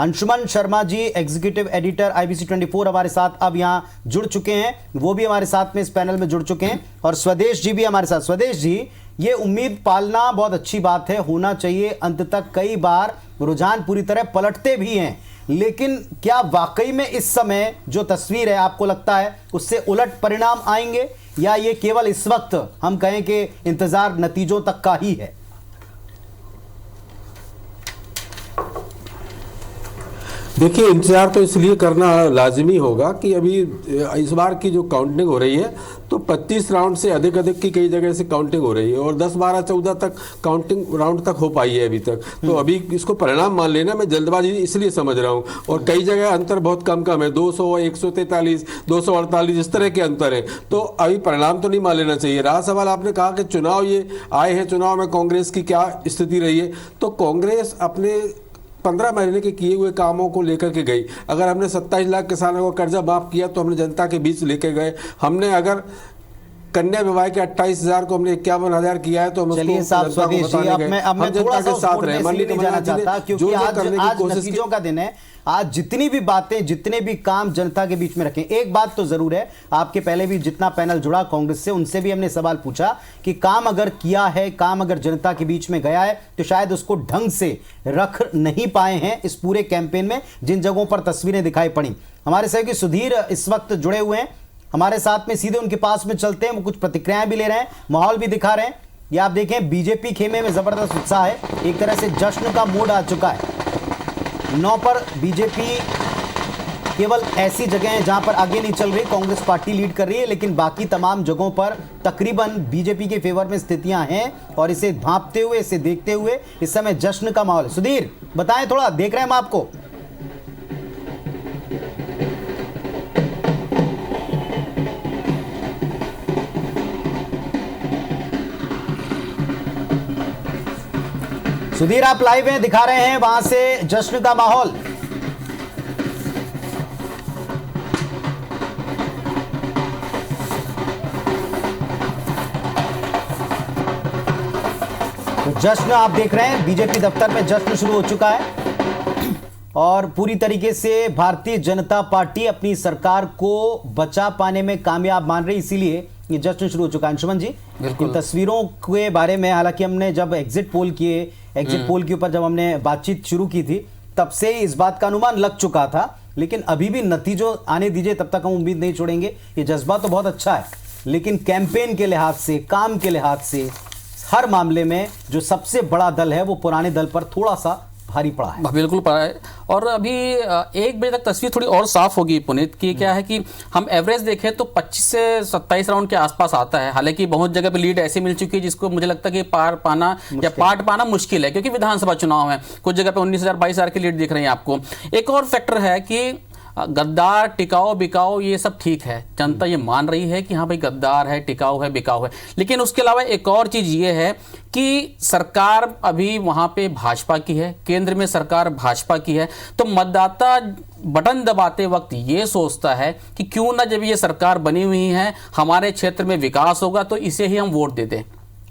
Anshuman Sharma ji executive editor IBC 24 हमारे साथ अब यहां जुड़ चुके हैं, वो भी हमारे साथ में इस पैनल में जुड़ चुके हैं, और स्वदेश जी भी हमारे साथ। स्वदेश जी, ये उम्मीद पालना बहुत अच्छी बात है, होना चाहिए अंत तक। कई बार रुझान पूरी तरह पलटते भी हैं, लेकिन क्या वाकई में इस समय जो तस्वीर है आपको लगता है उससे उलट परिणाम आएंगे, या ये केवल इस वक्त हम कहें कि इंतजार नतीजों तक का ही है? देखिए, इंतजार तो इसलिए करना लाजमी होगा कि अभी इस बार की जो काउंटिंग हो रही है तो 25 राउंड से अधिक की कई जगह से काउंटिंग हो रही है, और 10, 12, 14 तक काउंटिंग राउंड तक हो पाई है अभी तक। तो अभी इसको परिणाम मान लेना मैं जल्दबाजी इसलिए समझ रहा हूँ, और कई जगह अंतर बहुत कम है, 200, 143, 248 इस तरह के अंतर है। तो अभी परिणाम तो नहीं मान लेना चाहिए। रहा सवाल, आपने कहा कि चुनाव ये आए हैं, चुनाव में कांग्रेस की क्या स्थिति रही है, तो कांग्रेस अपने 15 महीने के किए हुए कामों को लेकर के गई। अगर हमने 27 लाख किसानों को कर्जा माफ किया तो हमने जनता के बीच लेके गए। हमने अगर कन्या विवाह के 28,000 को हमने 51,000 किया है तो हम चलिए साहब स्वदेश जी, अब मैं थोड़ा सा साथ रहे, नहीं जाना चाहता, क्योंकि आज नतीजों का दिन है। आज जितनी भी बातें, जितने भी काम जनता के बीच में रखें, एक बात तो जरूर है, आपके पहले भी जितना पैनल जुड़ा कांग्रेस से, उनसे भी हमने सवाल पूछा कि काम अगर किया है, काम अगर जनता के बीच में गया है, तो शायद उसको ढंग से रख नहीं पाए हैं इस पूरे कैंपेन में, जिन जगहों पर तस्वीरें दिखाई पड़ी। हमारे सहयोगी सुधीर इस वक्त जुड़े हुए हैं हमारे साथ में, सीधे उनके पास में चलते हैं, वो कुछ प्रतिक्रियाएं भी ले रहे हैं, माहौल भी दिखा रहे हैं। ये आप देखें, बीजेपी खेमे में जबरदस्त उत्साह है, एक तरह से जश्न का मूड आ चुका है। 9 पर बीजेपी केवल ऐसी जगह है जहां पर आगे नहीं चल रही, कांग्रेस पार्टी लीड कर रही है, लेकिन बाकी तमाम जगहों पर तकरीबन बीजेपी के फेवर में स्थितियां हैं, और इसे भांपते हुए, इसे देखते हुए इस समय जश्न का माहौल है। सुधीर बताएं थोड़ा, देख रहे हैं हम आपको। सुधीर आप लाइव हैं, दिखा रहे हैं वहां से जश्न का माहौल। तो जश्न आप देख रहे हैं, बीजेपी दफ्तर में जश्न शुरू हो चुका है, और पूरी तरीके से भारतीय जनता पार्टी अपनी सरकार को बचा पाने में कामयाब मान रही, इसीलिए ये जश्न शुरू हो चुका है। अंशुमन जी, इन तस्वीरों के बारे में, हालांकि हमने जब एग्जिट पोल के ऊपर जब हमने बातचीत शुरू की थी, तब से इस बात का अनुमान लग चुका था, लेकिन अभी भी नतीजों आने दीजिए, तब तक हम उम्मीद नहीं छोड़ेंगे। ये जज्बा तो बहुत अच्छा है, लेकिन कैंपेन के लिहाज से, काम के लिहाज से, हर मामले में जो सबसे बड़ा दल है वो पुराने दल पर थोड़ा सा भारी पड़ा है। बिल्कुल पड़ा है, और अभी 1 बजे तक तस्वीर थोड़ी और साफ होगी पुनीत, की क्या है कि हम एवरेज देखें तो 25 से 27 राउंड के आसपास आता है। हालांकि बहुत जगह पे लीड ऐसी मिल चुकी है जिसको मुझे लगता है कि पार पाना या पाट पाना मुश्किल है, क्योंकि विधानसभा चुनाव है, कुछ जगह पे 19,000 22,000 की लीड दिख रही है आपको। एक और फैक्टर है कि गद्दार, टिकाऊ, बिकाऊ, ये सब ठीक है, जनता ये मान रही है कि हाँ भाई गद्दार है, टिकाऊ है, बिकाऊ है, लेकिन उसके अलावा एक और चीज ये है कि सरकार अभी वहां पे भाजपा की है, केंद्र में सरकार भाजपा की है, तो मतदाता बटन दबाते वक्त ये सोचता है कि क्यों ना जब ये सरकार बनी हुई है, हमारे क्षेत्र में विकास होगा तो इसे ही हम वोट दे दें।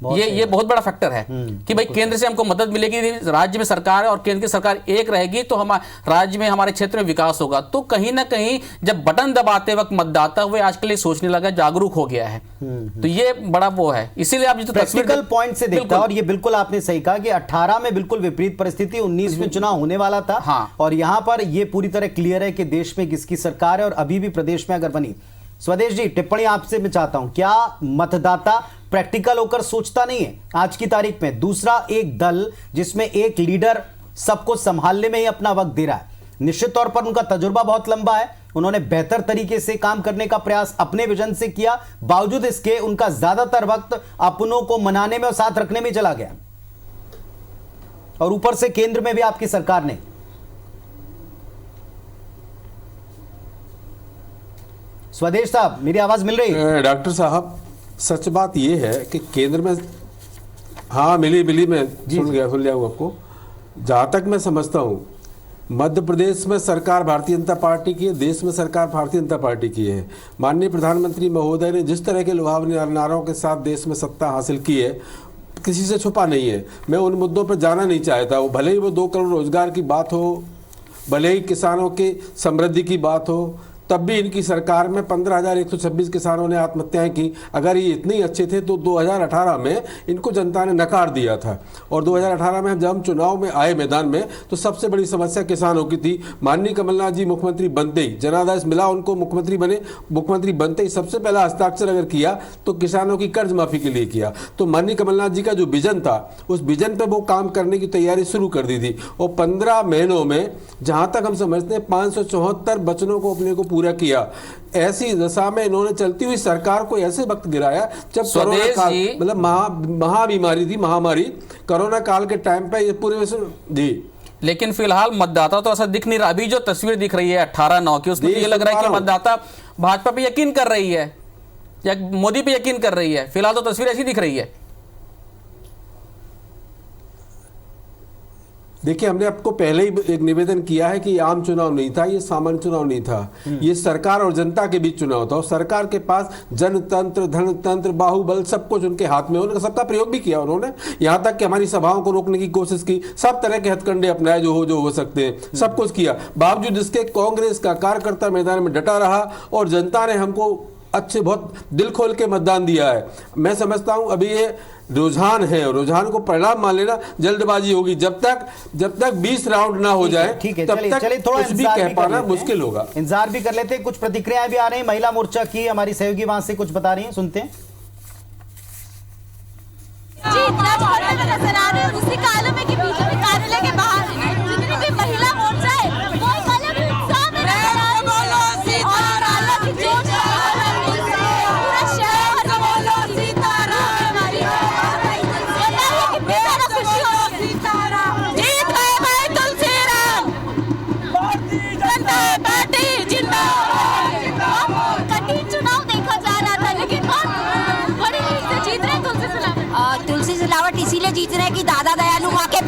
ये बहुत बड़ा फैक्टर है कि भाई केंद्र से हमको मदद मिलेगी, राज्य में सरकार है और केंद्र की सरकार एक रहेगी तो हमारे राज्य में, हमारे क्षेत्र में विकास होगा। तो कहीं ना कहीं जब बटन दबाते वक्त मतदाता हुए आजकल ये सोचने लगा, जागरूक हो गया है, तो ये बड़ा वो है। इसीलिए आप जो प्रैक्टिकल पॉइंट से देखता है, और ये बिल्कुल आपने सही कहा कि 18 में बिल्कुल विपरीत परिस्थिति, 19 में चुनाव होने वाला था। हाँ। और यहां पर ये पूरी तरह क्लियर है कि देश में किसकी सरकार है, और अभी भी प्रदेश में अगर बनी। स्वदेश जी, टिप्पणी आपसे मैं चाहता हूं, क्या मतदाता प्रैक्टिकल होकर सोचता नहीं है आज की तारीख में? दूसरा, एक दल जिसमें एक लीडर सबको संभालने में ही अपना वक्त दे रहा है, निश्चित तौर पर उनका तजुर्बा बहुत लंबा है, उन्होंने बेहतर तरीके से काम करने का प्रयास अपने विजन से किया, बावजूद इसके उनका ज्यादातर वक्त अपनों को मनाने में और साथ रखने में चला गया, और ऊपर से केंद्र में भी आपकी सरकार ने। स्वदेश साहब, मेरी आवाज मिल रही है? डॉक्टर साहब, सच बात यह है कि केंद्र में, हाँ मिली मैं सुन लिया हूँ आपको। जहाँ तक मैं समझता हूँ, मध्य प्रदेश में सरकार भारतीय जनता पार्टी की है, देश में सरकार भारतीय जनता पार्टी की है। माननीय प्रधानमंत्री महोदय ने जिस तरह के लुभावने नारों के साथ देश में सत्ता हासिल की है, किसी से छुपा नहीं है। मैं उन मुद्दों पर जाना नहीं चाहता, वो भले ही वो 2 करोड़ रोजगार की बात हो, भले ही किसानों की समृद्धि की बात हो, तब भी इनकी सरकार में 15,126 किसानों ने आत्महत्याएं की। अगर ये इतने ही अच्छे थे तो 2018 में इनको जनता ने नकार दिया था। और 2018 में जब हम चुनाव में आए मैदान में तो सबसे बड़ी समस्या किसानों की थी। माननीय कमलनाथ जी मुख्यमंत्री बनते ही, जनादेश मिला उनको, मुख्यमंत्री बने, मुख्यमंत्री बनते ही सबसे पहला हस्ताक्षर अगर किया तो किसानों की कर्ज माफी के लिए किया। तो माननीय कमलनाथ जी का जो विजन था, उस विजन पर वो काम करने की तैयारी शुरू कर दी थी। और 15 महीनों में जहां तक हम समझते हैं 574 वचनों को अपने को पूरा किया। ऐसी दशा में इन्होंने चलती हुई सरकार को ऐसे वक्त गिराया जब कोरोना काल, मतलब महाबीमारी थी, महामारी कोरोना काल के टाइम पे ये पूरे जी। लेकिन फिलहाल मतदाता तो ऐसा दिख नहीं रहा। अभी जो तस्वीर दिख रही है 18/9 की, उसमें ये लग रहा है कि मतदाता भाजपा पे यकीन कर रही है या मोदी पे यकीन कर रही है। फिलहाल तो तस्वीर ऐसी दिख रही है। देखिए, हमने आपको पहले ही एक निवेदन किया है कि ये आम चुनाव नहीं था, ये सामान्य चुनाव नहीं था, ये सरकार और जनता के बीच चुनाव था। और सरकार के पास जनतंत्र, धनतंत्र, बाहुबल सब कुछ उनके हाथ में, उन्होंने सबका प्रयोग भी किया। उन्होंने यहाँ तक कि हमारी सभाओं को रोकने की कोशिश की, सब तरह के हथकंडे अपनाए जो हो सकते हैं, सब कुछ किया। बावजूद इसके कांग्रेस का कार्यकर्ता मैदान में डटा रहा और जनता ने हमको अच्छे बहुत दिल खोल के मतदान दिया है। मैं समझता हूं अभी ये रुझान है, रुझान को परिणाम मान लेना जल्दबाजी होगी। जब तक 20 राउंड ना हो जाए तब तक थोड़ा कुछ भी कह पाना मुश्किल होगा। इंतजार भी कर लेते हैं। कुछ प्रतिक्रियाएं भी आ रही हैं महिला मोर्चा की, हमारी सहयोगी वहां से कुछ बता रही हैं, सुनते हैं। जी, नजर आ रहे हैं उसी कालम में कि बीजेपी कार्यालय के बाहर जितनी भी महिला मोर्चा है वो एक अलग उत्साह में नजर आ रही है और अलग जोश पूरा शहर बोलो सीताराम, कितनी ज्यादा खुशी हो रही है। जीत गए भाई तुलसी राम, जनता पार्टी जिंदाबाद। कठिन चुनाव देखा जा रहा था लेकिन बहुत बड़ी लीड से जीत रहे तुलसी सिलावट इसीलिए जीत रहे कि दादा दयालु वहाँ के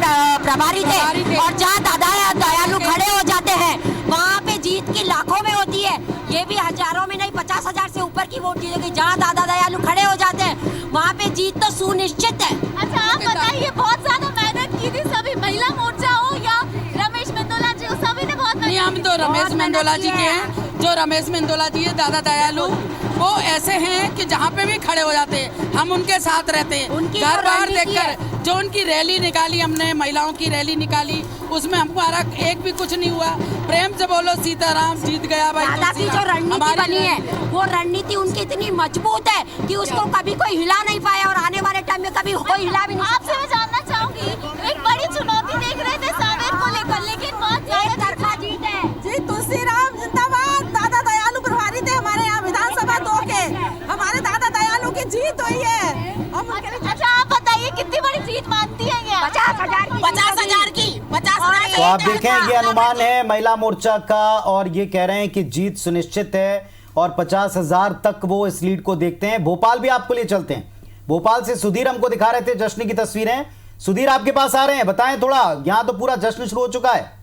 प्रभारी थे और जहाँ दादा दयालु खड़े हो जाते हैं वहाँ पे जीत की लाखों में होती है। ये भी हजारों में नहीं, 50,000 से ऊपर की वोट जीतेगी। जहाँ दादा दयालु खड़े हो जाते हैं वहाँ पे जीत तो सुनिश्चित है। अच्छा, आप बताइए, बहुत ज्यादा मेहनत की थी सभी, महिला मोर्चा हो या रमेश मेंदोला जी, सभी ने बहुत नहीं, हम तो रमेश मेंदोला जी के हैं। जो रमेश मेंदोला जी है, दादा दयालु, वो ऐसे हैं कि जहाँ पे भी खड़े हो जाते हैं हम उनके साथ रहते हैं। घर बार देखकर जो उनकी रैली निकाली, हमने महिलाओं की रैली निकाली, उसमें हमारा एक भी कुछ नहीं हुआ। प्रेम से बोलो सीताराम, जीत गया भाई। दादा की जो रणनीति बनी है वो रणनीति उनकी इतनी मजबूत है कि उसको कभी कोई हिला नहीं पाया और आने वाले टाइम में कभी कोई हिला भी नहीं। आपसे मैं जानना चाहूंगी, एक बड़ी चुनौती देख रहे थे सावेर को लेकर, लेकिन बहुत ज्यादा तरफा जीत है। जी, तुलसी राम जिंदाबाद। दादा दयालु प्रभारी थे हमारे यहाँ विधानसभा 2 के, हमारे दादा दयालु की जीत हुई है। अच्छा, आप बताइए कितनी बड़ी जीत मानती है ये? 50,000 की। तो आप देखें, ये अनुमान है महिला मोर्चा का और ये कह रहे हैं कि जीत सुनिश्चित है और 50,000 तक वो इस लीड को देखते हैं। भोपाल भी आपको लिए चलते हैं। भोपाल से सुधीर हमको दिखा रहे थे जश्न की तस्वीरें। सुधीर आपके पास आ रहे हैं, बताएं थोड़ा, यहां तो पूरा जश्न शुरू हो चुका है।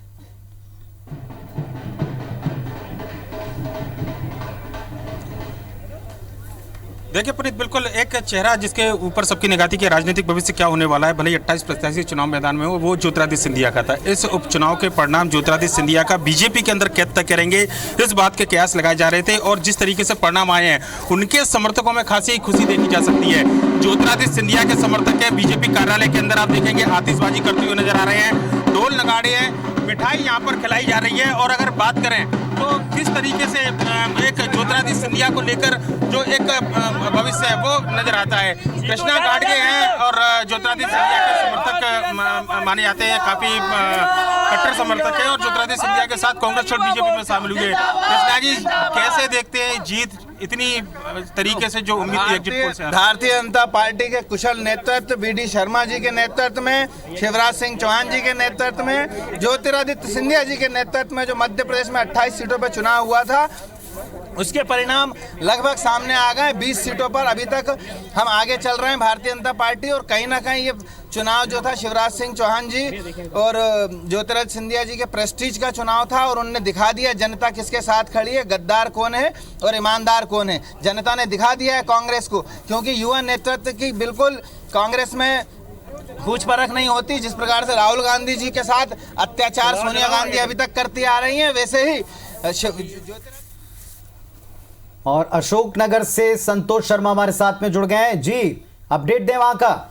देखिए पुनीत, बिल्कुल एक चेहरा जिसके ऊपर सबकी निगाह थी कि राजनीतिक भविष्य क्या होने वाला है, भले ही 28 प्रत्याशी चुनाव मैदान में हो, वो ज्योतिरादित्य सिंधिया का था। इस उपचुनाव के परिणाम ज्योतिरादित्य सिंधिया का बीजेपी के अंदर कैद तक करेंगे, इस बात के कयास लगाए जा रहे थे। और जिस तरीके से परिणाम आए हैं, उनके समर्थकों में खासी खुशी देखी जा सकती है। ज्योतिरादित्य सिंधिया के समर्थक है, बीजेपी कार्यालय के अंदर आप देखेंगे आतिशबाजी करते हुए नजर आ रहे हैं, ढोल नगाड़े हैं, मिठाई यहाँ पर खिलाई जा रही है। और अगर बात करें तो किस तरीके से एक ज्योतिरादित्य सिंधिया को लेकर जो एक भविष्य है वो नजर आता है। कृष्णा गाडगे हैं और ज्योतिरादित्य सिंधिया के समर्थक माने जाते हैं, काफी कट्टर समर्थक है और ज्योतिरादित्य सिंधिया के साथ कांग्रेस छोड़ बीजेपी में शामिल हुए। कृष्णा जी, कैसे देखते हैं जीत इतनी तरीके से जो उम्मीद थी एग्जिट पोल से? भारतीय जनता पार्टी के कुशल नेतृत्व बीडी शर्मा जी के नेतृत्व में, शिवराज सिंह चौहान जी के नेतृत्व में, ज्योतिरादित्य सिंधिया जी के नेतृत्व में जो मध्य प्रदेश में 28 सीटों पर चुनाव हुआ था, उसके परिणाम लगभग सामने आ गए। 20 सीटों पर अभी तक हम आगे चल रहे हैं भारतीय जनता पार्टी। और कहीं ना कहीं ये चुनाव जो था शिवराज सिंह चौहान जी और ज्योतिरादित्य सिंधिया जी के प्रेस्टीज का चुनाव था और उन्होंने दिखा दिया जनता किसके साथ खड़ी है, गद्दार कौन है और ईमानदार कौन है। जनता ने दिखा दिया है कांग्रेस को, क्योंकि युवा नेतृत्व की बिल्कुल कांग्रेस में पूछ परख नहीं होती। जिस प्रकार से राहुल गांधी जी के साथ अत्याचार सोनिया गांधी अभी तक करती आ रही हैं, वैसे ही और अशोकनगर से संतोष शर्मा हमारे साथ में जुड़ गए हैं। जी, अपडेट दें वहां का।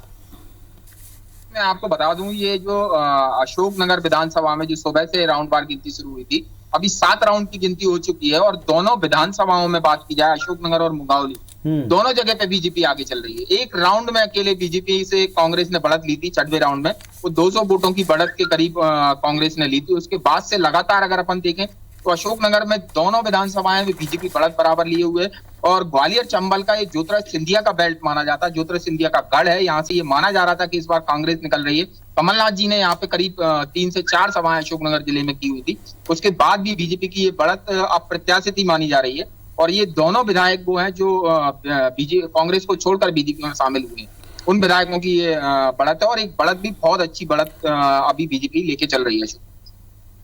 मैं आपको बता दूं, ये जो अशोकनगर विधानसभा में जो सुबह से राउंड बार गिनती शुरू हुई थी, अभी 7 राउंड की गिनती हो चुकी है और दोनों विधानसभाओं में बात की जाए, अशोकनगर और मुंगावली, दोनों जगह पे बीजेपी आगे चल रही है। एक राउंड में अकेले बीजेपी से कांग्रेस ने बढ़त ली थी, 6वें राउंड में वो 200 वोटों की बढ़त के करीब कांग्रेस ने ली थी। उसके बाद से लगातार अगर अपन देखें तो अशोकनगर में दोनों विधानसभाएं में बीजेपी बढ़त बराबर लिए हुए। और ग्वालियर चंबल का ये ज्योतिरादित्य सिंधिया का बेल्ट माना जाता है, ज्योतिरादित्य सिंधिया का गढ़ है, यहाँ से ये माना जा रहा था कि इस बार कांग्रेस निकल रही है। कमलनाथ जी ने यहाँ पे करीब 3 से 4 सभाएं अशोकनगर जिले में की हुई थी। उसके बाद भी बीजेपी की ये बढ़त अप्रत्याशित ही मानी जा रही है और ये दोनों विधायक वो हैं जो कांग्रेस को छोड़कर बीजेपी में शामिल हुए हैं, उन विधायकों की ये बढ़त है और एक बढ़त भी बहुत अच्छी बढ़त अभी बीजेपी लेके चल रही है।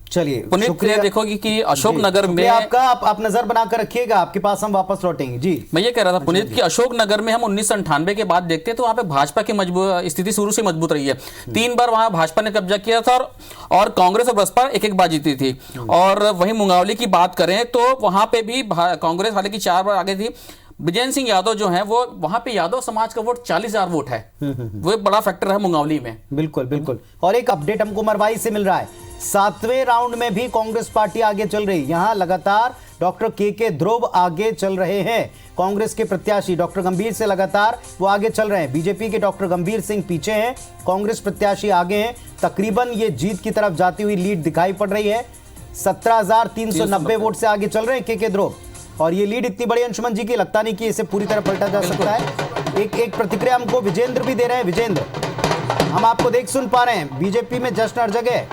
चलिए पुनीत, देखो कि अशोकनगर में आपका आप नजर बनाकर रखिएगा, आपके पास हम वापस लौटेंगे। जी, मैं ये कह रहा था पुनीत कि अशोकनगर में हम 1998 के बाद देखते हैं तो वहां पे भाजपा की स्थिति शुरू से मजबूत रही है। 3 बार वहां भाजपा ने कब्जा किया था और कांग्रेस और बसपा एक बार जीती थी। और वहीं मुंगावली की बात करें तो वहां पे भी कांग्रेस हालांकि 4 बार आगे थी। विजेंद्र सिंह यादव जो है वो वहां पे यादव समाज का वोट 40,000 वोट है, वो एक बड़ा फैक्टर है मुंगावली में। बिल्कुल बिल्कुल। और एक अपडेट हमको मरवाई से मिल रहा है, 7वें राउंड में भी कांग्रेस पार्टी आगे चल रही। यहां लगातार डॉक्टर के ध्रुव आगे चल रहे हैं। कांग्रेस के प्रत्याशी डॉक्टर गंभीर से लगातार वो आगे चल रहे हैं। बीजेपी के डॉक्टर गंभीर सिंह पीछे हैं, कांग्रेस प्रत्याशी आगे हैं। तकरीबन ये जीत की तरफ जाती हुई लीड दिखाई पड़ रही है। 17,390 वोट से आगे चल रहे हैं के ध्रुव। और ये लीड इतनी बड़ी अंशुमन जी की लगता नहीं कि इसे पूरी तरह पलटा जा सकता है। एक प्रतिक्रिया हमको विजेंद्र भी दे रहे हैं। विजेंद्र, हम आपको देख सुन पा रहे हैं, बीजेपी में जश्न हर जगह।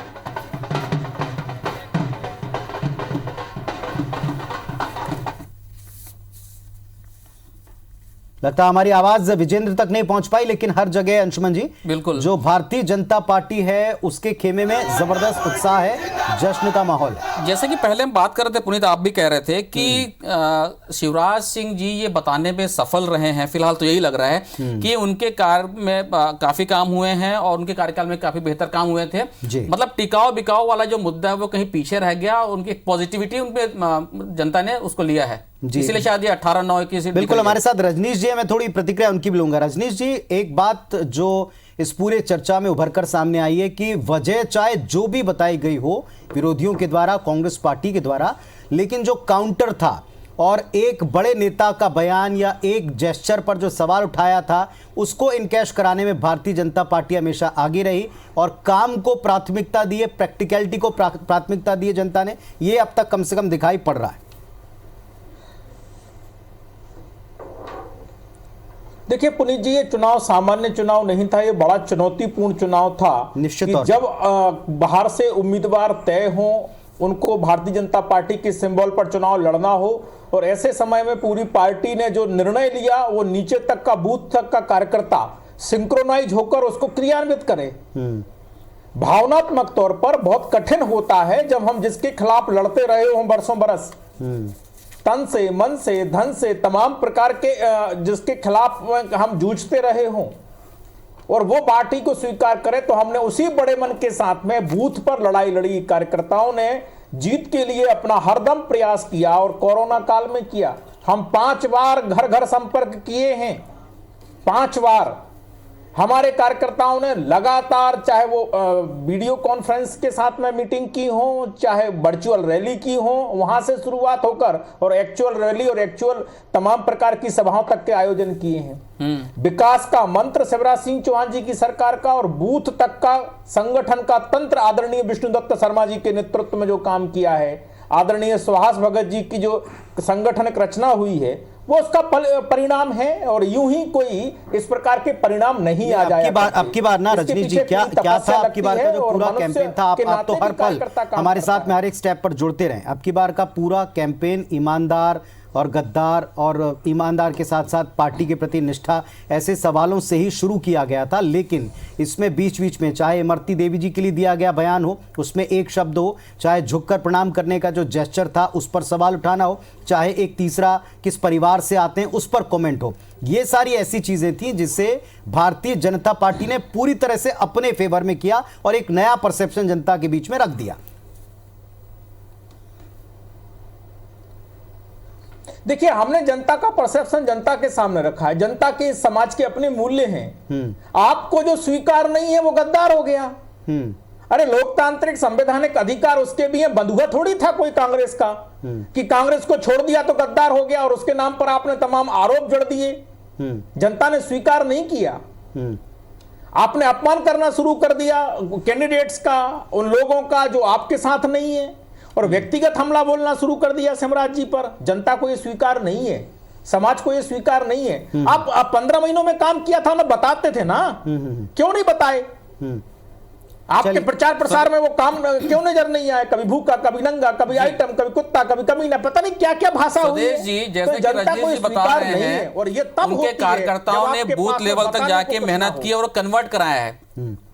लगता हमारी आवाज विजेंद्र तक नहीं पहुंच पाई, लेकिन हर जगह अंशुमन जी बिल्कुल जो भारतीय जनता पार्टी है उसके खेमे में जबरदस्त उत्साह है, जश्न का माहौल है। जैसे कि पहले हम बात कर रहे थे पुनीत, आप भी कह रहे थे कि शिवराज सिंह जी ये बताने में सफल रहे हैं। फिलहाल तो यही लग रहा है कि उनके कार्य में काफी काम हुए हैं और उनके कार्यकाल में काफी बेहतर काम हुए थे। मतलब टिकाऊ बिकाऊ वाला जो मुद्दा है वो कहीं पीछे रह गया, उनकी पॉजिटिविटी उनपे जनता ने उसको लिया है, इसीलिए शायद ये 18-9 सीट। बिल्कुल, हमारे साथ रजनीश जी है, मैं थोड़ी प्रतिक्रिया उनकी भी लूंगा। रजनीश जी, एक बात जो इस पूरे चर्चा में उभरकर सामने आई है कि वजह चाहे जो भी बताई गई हो विरोधियों के द्वारा, कांग्रेस पार्टी के द्वारा, लेकिन जो काउंटर था और एक बड़े नेता का बयान या एक जेस्चर पर जो सवाल उठाया था उसको इनकैश कराने में भारतीय जनता पार्टी हमेशा आगे रही और काम को प्राथमिकता दी है, प्रैक्टिकलिटी को प्राथमिकता दी है जनता ने। ये अब तक कम से कम दिखाई पड़ रहा है। देखिए पुनीत जी, ये चुनाव सामान्य चुनाव नहीं था, ये बड़ा चुनौतीपूर्ण चुनाव था। निश्चित कि जब बाहर से उम्मीदवार तय हों, उनको भारतीय जनता पार्टी के सिंबल पर चुनाव लड़ना हो और ऐसे समय में पूरी पार्टी ने जो निर्णय लिया वो नीचे तक का, बूथ तक का कार्यकर्ता सिंक्रोनाइज होकर उसको क्रियान्वित करे। भावनात्मक तौर पर बहुत कठिन होता है जब हम जिसके खिलाफ लड़ते रहे हों बरसों बरस, तन से, मन से, धन से, तमाम प्रकार के जिसके खिलाफ हम जूझते रहे हों और वो पार्टी को स्वीकार करे, तो हमने उसी बड़े मन के साथ में बूथ पर लड़ाई लड़ी। कार्यकर्ताओं ने जीत के लिए अपना हरदम प्रयास किया और कोरोना काल में किया। हम 5 बार घर घर संपर्क किए हैं, 5 बार हमारे कार्यकर्ताओं ने लगातार, चाहे वो वीडियो कॉन्फ्रेंस के साथ में मीटिंग की हो, चाहे वर्चुअल रैली की हो, वहां से शुरुआत होकर और एक्चुअल रैली और एक्चुअल तमाम प्रकार की सभाओं तक के आयोजन किए हैं। विकास का मंत्र शिवराज सिंह चौहान जी की सरकार का और बूथ तक का संगठन का तंत्र आदरणीय विष्णुदत्त शर्मा जी के नेतृत्व में जो काम किया है, आदरणीय सुहास भगत जी की जो संगठनिक रचना हुई है, वो उसका परिणाम है। और यूं ही कोई इस प्रकार के परिणाम नहीं आ जाए। अब की बार ना रजनीश जी, क्या था आपकी बार का जो पूरा कैंपेन था? आप तो हर पल हमारे साथ में हर एक स्टेप पर जुड़ते रहे। अब की बार का पूरा कैंपेन ईमानदार और गद्दार और ईमानदार के साथ साथ पार्टी के प्रति निष्ठा, ऐसे सवालों से ही शुरू किया गया था। लेकिन इसमें बीच बीच में चाहे इमरती देवी जी के लिए दिया गया बयान हो, उसमें एक शब्द हो, चाहे झुककर प्रणाम करने का जो जेस्चर था उस पर सवाल उठाना हो, चाहे एक तीसरा किस परिवार से आते हैं उस पर कमेंट हो, ये सारी ऐसी चीजें थी जिसे भारतीय जनता पार्टी ने पूरी तरह से अपने फेवर में किया और एक नया परसेप्शन जनता के बीच में रख दिया। देखिए, हमने जनता का परसेप्शन जनता के सामने रखा है। जनता के समाज के अपने मूल्य हैं। आपको जो स्वीकार नहीं है वो गद्दार हो गया। अरे लोकतांत्रिक संवैधानिक अधिकार उसके भी है, बंधुआ थोड़ी था कोई कांग्रेस का कि कांग्रेस को छोड़ दिया तो गद्दार हो गया और उसके नाम पर आपने तमाम आरोप जड़ दिए। जनता ने स्वीकार नहीं किया, आपने अपमान करना शुरू कर दिया कैंडिडेट्स का, उन लोगों का जो आपके साथ नहीं है, और व्यक्तिगत हमला बोलना शुरू कर दिया सिमराज जी पर। जनता को यह स्वीकार नहीं है, समाज को यह स्वीकार नहीं है। आप 15 महीनों में काम किया था ना, बताते थे ना, क्यों नहीं बताए? आपके प्रचार प्रसार में वो काम क्यों नजर नहीं आया? कभी भूखा, कभी नंगा, कभी आइटम, कभी कुत्ता, कभी कमीना, पता नहीं क्या क्या भाषा हुई है। जी, जैसे कि रजनीश जी बता रहे हैं, और ये तब उनके कार्यकर्ताओं ने बूथ लेवल तक जाके मेहनत की और कन्वर्ट कराया है।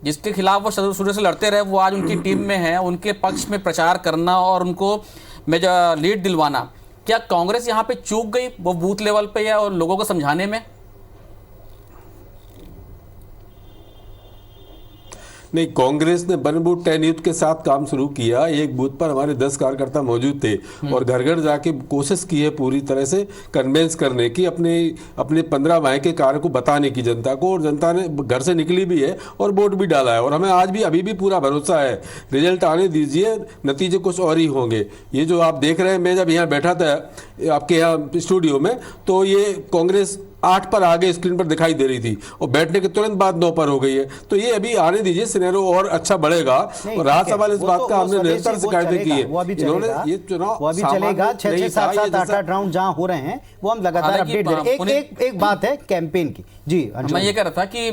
जिसके खिलाफ वो शुरू से लड़ते रहे वो आज उनकी टीम में है। उनके पक्ष में प्रचार करना और उनको लीड दिलवाना, क्या कांग्रेस यहाँ पे चूक गई वो बूथ लेवल पे या और लोगों को समझाने में? नहीं, कांग्रेस ने वन बूथ 10 यूथ के साथ काम शुरू किया। एक बूथ पर हमारे 10 कार्यकर्ता मौजूद थे और घर घर जाके कोशिश की है पूरी तरह से कन्वेंस करने की, अपने 15 माह के कार्य को बताने की जनता को, और जनता ने घर से निकली भी है और वोट भी डाला है। और हमें आज भी अभी भी पूरा भरोसा है, रिजल्ट आने दीजिए, नतीजे कुछ और ही होंगे। ये जो आप देख रहे हैं, मैं जब यहाँ बैठा था आपके यहाँ स्टूडियो में, तो ये कांग्रेस 8 पर आगे स्क्रीन पर दिखाई दे रही थी और बैठने के तुरंत बाद 9 पर हो गई है। तो ये अभी आने दीजिए, सिनेरियो और अच्छा बढ़ेगा। और रहा सवाल इस बात का, हमने निरंतर शिकायतें की है, इन्होंने ये चुनाव वो अभी चलेगा। 6-6, 7-7, 8-8 राउंड जहां हो रहे हैं वो हम लगातार अपडेट दे रहे हैं। एक बात है कैंपेन की। जी, मैं ये कह रहा था कि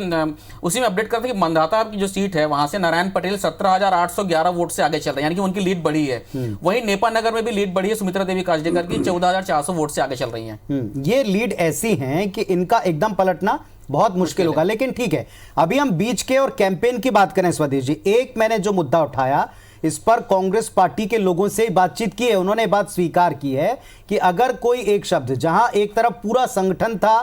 उसी में अपडेट करता कि मंदाता की जो सीट है वहां से नारायण पटेल 17,811 वोट से आगे चल रहे हैं, यानी कि उनकी लीड बढ़ी है। वहीं नेपा नगर में भी लीड बढ़ी है, सुमित्रा देवी काजडेकर की 14,400 वोट से आगे चल रही है। ये लीड ऐसी है कि इनका एकदम पलटना बहुत मुश्किल होगा। लेकिन ठीक है, अभी हम बीच के और कैंपेन की बात करें स्वदेश जी। एक मैंने जो मुद्दा उठाया, इस पर कांग्रेस पार्टी के लोगों से बातचीत की है, उन्होंने बात स्वीकार की है कि अगर कोई एक शब्द, जहां एक तरफ पूरा संगठन था,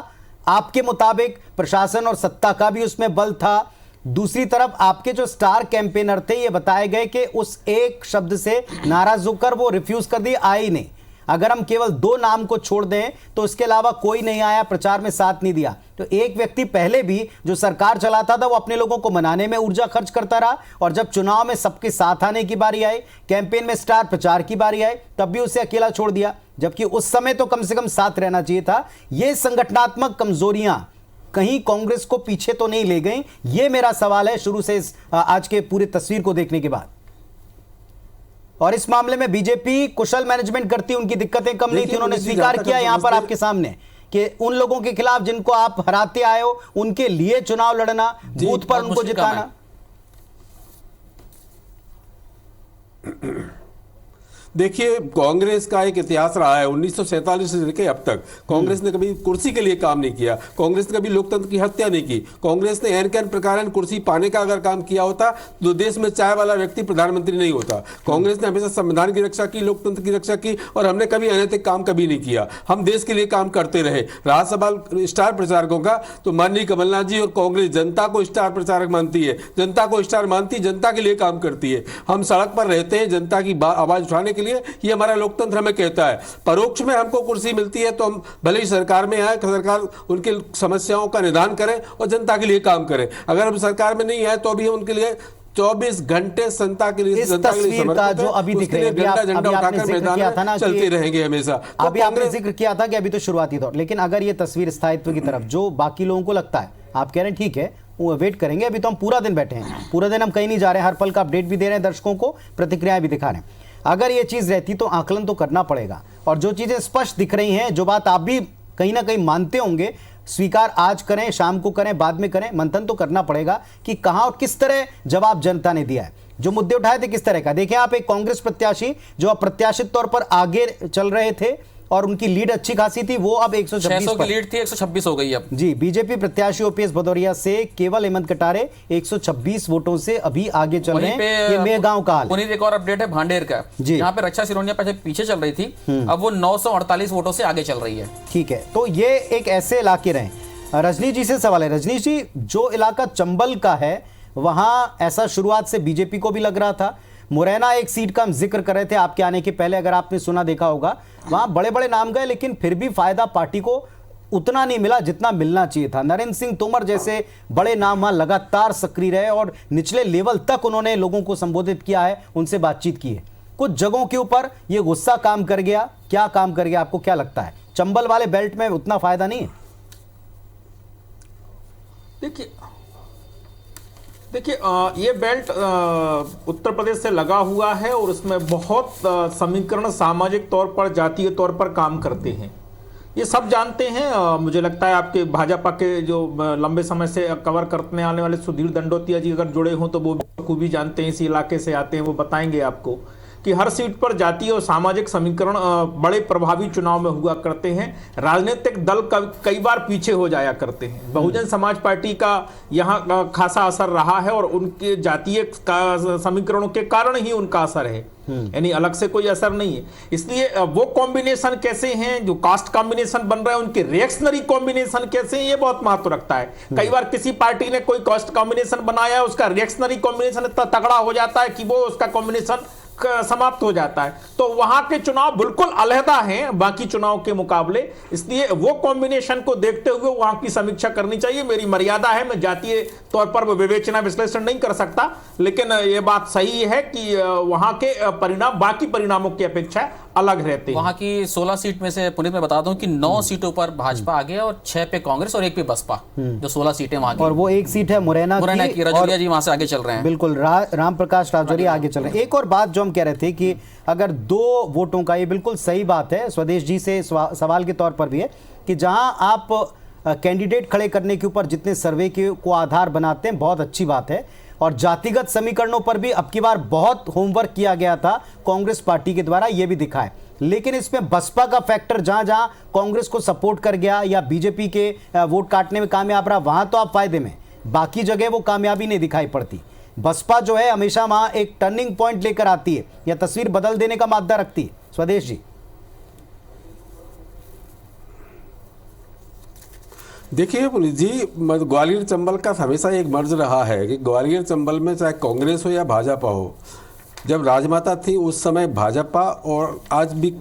आपके मुताबिक प्रशासन और सत्ता का भी उसमें बल था, दूसरी तरफ आपके जो स्टार कैंपेनर थे ये बताए गए कि उस एक शब्द से नाराज होकर वो रिफ्यूज कर दिए, आए ही नहीं। अगर हम केवल 2 नाम को छोड़ दें तो इसके अलावा कोई नहीं आया, प्रचार में साथ नहीं दिया। तो एक व्यक्ति पहले भी जो सरकार चलाता था वो अपने लोगों को मनाने में ऊर्जा खर्च करता रहा, और जब चुनाव में सबके साथ आने की बारी आई, कैंपेन में स्टार प्रचार की बारी आई, तब भी उसे अकेला छोड़ दिया, जबकि उस समय तो कम से कम साथ रहना चाहिए था। ये संगठनात्मक कमजोरियां कहीं कांग्रेस को पीछे तो नहीं ले गई? ये मेरा सवाल है शुरू से आज के पूरी तस्वीर को देखने के बाद। और इस मामले में बीजेपी कुशल मैनेजमेंट करती, उनकी दिक्कतें कम नहीं थी, उन्होंने स्वीकार किया यहां पर आपके सामने कि उन लोगों के खिलाफ जिनको आप हराते आए हो उनके लिए चुनाव लड़ना, बूथ पर उनको जिताना। देखिए, कांग्रेस का एक इतिहास रहा है 1947 से लेकर अब तक। कांग्रेस ने कभी कुर्सी के लिए काम नहीं किया, कांग्रेस ने कभी लोकतंत्र की हत्या नहीं की। कांग्रेस ने एन कैन प्रकार कुर्सी पाने का अगर काम किया होता तो देश में चाय वाला व्यक्ति प्रधानमंत्री नहीं होता। कांग्रेस ने हमेशा संविधान की रक्षा की, लोकतंत्र की रक्षा की, और हमने कभी अनैतिक काम कभी नहीं किया। हम देश के लिए काम करते रहे। रहा सवाल स्टार प्रचारकों का, तो माननीय कमलनाथ जी और कांग्रेस जनता को स्टार प्रचारक मानती है, जनता को स्टार मानती, जनता के लिए काम करती है। हम सड़क पर रहते हैं जनता की आवाज उठाने के लिए, ये हमारा लोकतंत्र हमें कहता है। परोक्ष में हमको कुर्सी मिलती है तो हम भले ही सरकार में आए, सरकार उनके समस्याओं का निदान करें और जनता के लिए काम करें। अगर हम सरकार में नहीं आए तो भी हम उनके लिए 24 घंटे जनता के लिए, जनता के लिए समर्पित जो अभी दिख रही है, झंडा उठाकर मैदान में चलते रहेंगे हमेशा। अभी आपने जिक्र किया था कि अभी तो शुरुआती दौर, लेकिन अगर ये तस्वीर स्थायित्व की तरफ जो बाकी लोगों को लगता है, आप कह रहे हैं ठीक है वो वेट करेंगे, अभी तो हम पूरा दिन बैठे हैं, पूरा दिन हम कहीं नहीं जा रहे हैं, हर पल का अपडेट भी दे रहे हैं दर्शकों को, प्रतिक्रियाएं भी दिखा रहे हैं। अगर ये चीज रहती तो आकलन तो करना पड़ेगा, और जो चीजें स्पष्ट दिख रही हैं, जो बात आप भी कहीं ना कहीं मानते होंगे, स्वीकार आज करें, शाम को करें, बाद में करें, मंथन तो करना पड़ेगा कि कहां और किस तरह जवाब जनता ने दिया है, जो मुद्दे उठाए थे किस तरह का। देखिए, आप एक कांग्रेस प्रत्याशी जो अप्रत्याशित तौर पर आगे चल रहे थे, और उनकी लीड अच्छी खासी थी, वो अब 126 600 की लीड थी 126 हो गई अब। जी, बीजेपी प्रत्याशी ओपीएस भदौरिया से केवल हेमंत कटारे 126 वोटों से अभी आगे चल रहे हैं। ये मेगांव का हाल। पुनीत, एक और अपडेट है भांडेर का, जहां पे रक्षा सिरोनिया पीछे चल रही थी, अब वो 948 वोटों से आगे चल रही है। ठीक है, तो ये एक ऐसे इलाके रहे। रजनी जी से सवाल है। रजनी जी, जो इलाका चंबल का है वहां ऐसा शुरुआत से बीजेपी को भी लग रहा था, मुरैना एक सीट का हम जिक्र कर रहे थे आपके आने के पहले, अगर आपने सुना देखा होगा, वहां बड़े बड़े नाम गए लेकिन फिर भी फायदा पार्टी को उतना नहीं मिला जितना मिलना चाहिए था। नरेंद्र सिंह तोमर जैसे बड़े नाम वहां लगातार सक्रिय रहे और निचले लेवल तक उन्होंने लोगों को संबोधित किया है, उनसे बातचीत की है। कुछ जगहों के ऊपर यह गुस्सा काम कर गया, क्या काम कर गया आपको क्या लगता है? चंबल वाले बेल्ट में उतना फायदा नहीं है। देखिए ये बेल्ट उत्तर प्रदेश से लगा हुआ है और उसमें बहुत समीकरण सामाजिक तौर पर, जातीय तौर पर काम करते हैं, ये सब जानते हैं। मुझे लगता है आपके भाजपा के जो लंबे समय से कवर करने आने वाले सुधीर दंडोतिया जी अगर जुड़े हों तो वो खूबी जानते हैं, इसी इलाके से आते हैं, वो बताएंगे आपको कि हर सीट पर जातीय और सामाजिक समीकरण बड़े प्रभावी चुनाव में हुआ करते हैं। राजनीतिक दल कई बार पीछे हो जाया करते हैं। बहुजन समाज पार्टी का यहाँ खासा असर रहा है और उनके जातीय समीकरणों के कारण ही उनका असर है, यानी अलग से कोई असर नहीं है। इसलिए वो कॉम्बिनेशन कैसे हैं, जो कास्ट कॉम्बिनेशन बन रहा है, उनके रिएक्शनरी कॉम्बिनेशन कैसे हैं, ये बहुत महत्व रखता है। कई बार किसी पार्टी ने कोई कास्ट कॉम्बिनेशन बनाया है, उसका रिएक्शनरी कॉम्बिनेशन इतना तगड़ा हो जाता है कि वो उसका कॉम्बिनेशन समाप्त हो जाता है। तो वहां के चुनाव बिल्कुल अलहदा हैं बाकी चुनाव के मुकाबले, इसलिए वो कॉम्बिनेशन को देखते हुए वहां की समीक्षा करनी चाहिए। मेरी मर्यादा है, मैं जातीय तौर पर विवेचना विश्लेषण नहीं कर सकता, लेकिन ये बात सही है कि वहां के परिणाम बाकी परिणामों की अपेक्षा अलग रहते हैं। वहां की 16 सीट में से पुनीत मैं बता दूं कि 9 सीटों पर भाजपा आगे और 6 पे कांग्रेस और 1 पे बसपा, जो 16 सीटें वहां की। और वो एक सीट है मुरैना की, राजौरिया जी वहां से आगे चल रहे हैं। बिल्कुल, राम प्रकाश राजौरिया आगे चल रहे हैं। एक और बात जो हम कह रहे थे कि अगर 2 वोटों का, ये बिल्कुल सही बात है, स्वदेश जी से सवाल के तौर पर भी है कि जहां आप कैंडिडेट खड़े करने के ऊपर जितने सर्वे को आधार बनाते हैं, बहुत अच्छी बात है। और जातिगत समीकरणों पर भी अब की बार बहुत होमवर्क किया गया था कांग्रेस पार्टी के द्वारा, यह भी दिखा है। लेकिन इसमें बसपा का फैक्टर जहां जहां कांग्रेस को सपोर्ट कर गया या बीजेपी के वोट काटने में कामयाब रहा, वहां तो आप फायदे में, बाकी जगह वो कामयाबी नहीं दिखाई पड़ती। बसपा जो है हमेशा वहां एक टर्निंग पॉइंट लेकर आती है या तस्वीर बदल देने का मादा रखती है। स्वदेश जी, देखिए पुनीत जी, ग्वालियर चंबल का हमेशा एक मर्ज रहा है कि ग्वालियर चंबल में चाहे कांग्रेस हो या भाजपा हो, जब राजमाता थी उस समय भाजपा और आज भी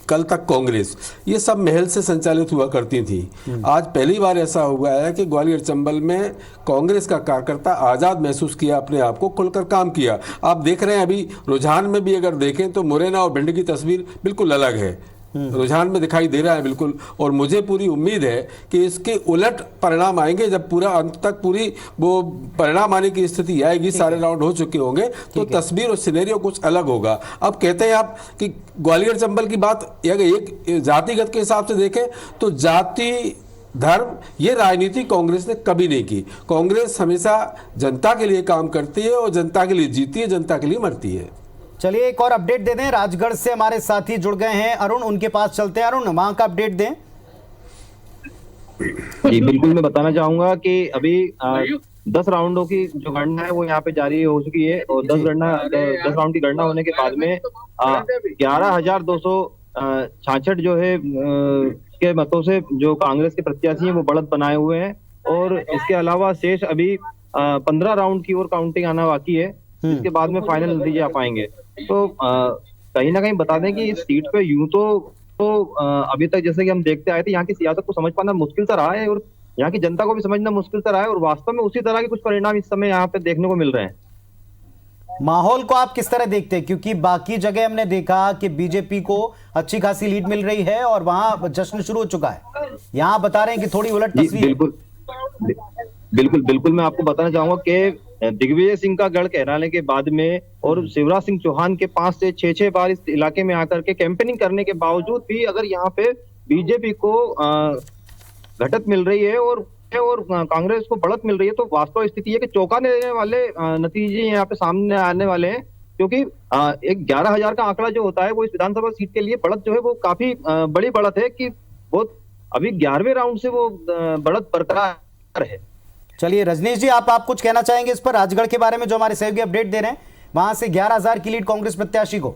कल तक कांग्रेस, ये सब महल से संचालित हुआ करती थी। आज पहली बार ऐसा हुआ है कि ग्वालियर चंबल में कांग्रेस का कार्यकर्ता आज़ाद महसूस किया, अपने आप को खुलकर काम किया। आप देख रहे हैं अभी रुझान में भी अगर देखें तो मुरैना और भिंड की तस्वीर बिल्कुल अलग है, रुझान में दिखाई दे रहा है बिल्कुल। और मुझे पूरी उम्मीद है कि इसके उलट परिणाम आएंगे जब पूरा अंत तक पूरी वो परिणाम आने की स्थिति आएगी, सारे राउंड हो चुके होंगे तो तस्वीर और सिनेरियो कुछ अलग होगा। अब कहते हैं आप कि ग्वालियर चंबल की बात एक जातिगत के हिसाब से देखें तो जाति धर्म ये राजनीति कांग्रेस ने कभी नहीं की। कांग्रेस हमेशा जनता के लिए काम करती है और जनता के लिए जीती है, जनता के लिए मरती है। चलिए एक और अपडेट दे दें, राजगढ़ से हमारे साथी जुड़ गए हैं अरुण, उनके पास चलते हैं। अरुण, वहां का अपडेट दें। जी बिल्कुल, मैं बताना चाहूंगा कि अभी 10 राउंडों की जो गणना है वो यहाँ पे जारी हो चुकी है और 10 राउंड की गणना होने के बाद में 11,266 जो है के मतों से जो कांग्रेस के प्रत्याशी हैं वो बढ़त बनाए हुए हैं और इसके अलावा शेष अभी 15 राउंड की और काउंटिंग आना बाकी है, इसके बाद में फाइनल नतीजे आ पाएंगे। तो कहीं ना कहीं बता दें कि इस सीट पे यूं तो अभी तक जैसे कि हम देखते आए थे, यहाँ की सियासत को समझ पाना मुश्किल सा रहा है और यहाँ की जनता को भी समझना मुश्किल सा रहा है और वास्तव में उसी तरह के कुछ परिणाम इस समय यहाँ पे देखने को मिल रहे हैं। माहौल को आप किस तरह देखते हैं, क्योंकि बाकी जगह हमने देखा कि बीजेपी को अच्छी खासी लीड मिल रही है और वहां जश्न शुरू हो चुका है, यहाँ बता रहे हैं कि थोड़ी उलट तस्वीर। बिल्कुल मैं आपको बताना चाहूंगा कि दिग्विजय सिंह का गढ़ कहलाने के बाद में और शिवराज सिंह चौहान के 5 से 6 बार इस इलाके में आकर के कैंपेनिंग करने के बावजूद भी अगर यहाँ पे बीजेपी को घटत मिल रही है और कांग्रेस को बढ़त मिल रही है, तो वास्तव स्थिति है कि चौंकाने वाले नतीजे यहाँ पे सामने आने वाले हैं। क्योंकि एक 11,000 का आंकड़ा जो होता है वो इस विधानसभा सीट के लिए बढ़त जो है वो काफी बड़ी बढ़त है कि वो अभी 11वें राउंड से वो बढ़त बरकरार है। चलिए रजनीश जी, आप कुछ कहना चाहेंगे इस पर, राजगढ़ के बारे में जो हमारे सहयोगी अपडेट दे रहे हैं, वहां से 11,000 की लीड कांग्रेस प्रत्याशी को।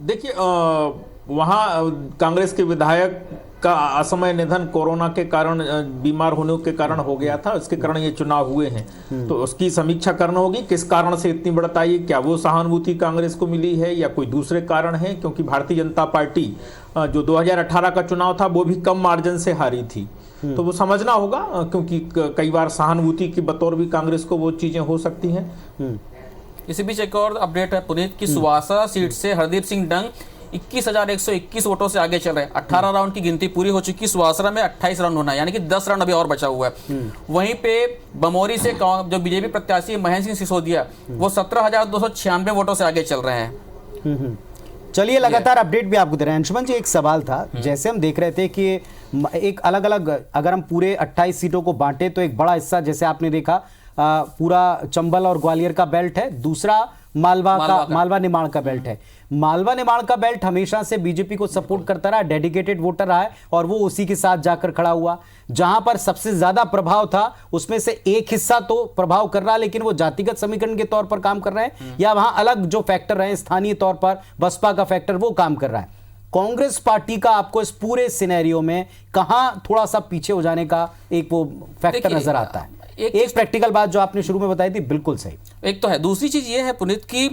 देखिए वहाँ कांग्रेस के विधायक का असमय निधन कोरोना के कारण, बीमार होने के कारण हो गया था, इसके कारण ये चुनाव हुए हैं। तो उसकी समीक्षा करना होगी, किस कारण से इतनी बढ़त आई, क्या वो सहानुभूति कांग्रेस को मिली है या कोई दूसरे कारण है, क्योंकि भारतीय जनता पार्टी जो 2018 का चुनाव था वो भी कम मार्जिन से हारी थी। तो वो समझना होगा, क्योंकि कई बार सहानुभूति के बतौर भी कांग्रेस को वो चीजें हो सकती हैं। इसी बीच एक और अपडेट है पुनीत की सुवासरा सीट से हरदीप सिंह डंग 21,121 वोटों से आगे चल रहे हैं। 18 राउंड की गिनती पूरी हो चुकी, सुवासरा में 28 राउंड होना है, यानी कि 10 राउंड अभी और बचा हुआ है। वहीं पे बमोरी से जो बीजेपी प्रत्याशी महेंद्र सिंह सिसोदिया वो 17,296 वोटों से आगे चल रहे हैं। चलिए लगातार अपडेट भी आपको दे रहे हैं। अंशुमन जी, एक सवाल था, जैसे हम देख रहे थे कि एक अलग अलग, अगर हम पूरे 28 सीटों को बांटे तो एक बड़ा हिस्सा, जैसे आपने देखा, पूरा चंबल और ग्वालियर का बेल्ट है, दूसरा मालवा निमाड़ का बेल्ट है। मालवा निमाड़ का बेल्ट हमेशा से बीजेपी को सपोर्ट करता रहा, डेडिकेटेड वोटर रहा है और वो उसी के साथ जाकर खड़ा हुआ। जहां पर सबसे ज्यादा प्रभाव था उसमें से एक हिस्सा तो प्रभाव कर रहा है, लेकिन वो जातिगत समीकरण के तौर पर काम कर रहे हैं या वहां अलग जो फैक्टर रहे स्थानीय तौर पर बसपा का फैक्टर वो काम कर रहा है। कांग्रेस पार्टी का आपको इस पूरे सिनेरियो में कहां थोड़ा सा पीछे हो जाने का एक वो फैक्टर नजर आता है? एक प्रैक्टिकल बात जो आपने शुरू में बताई थी, बिल्कुल सही, एक तो है। दूसरी चीज ये है पुनीत की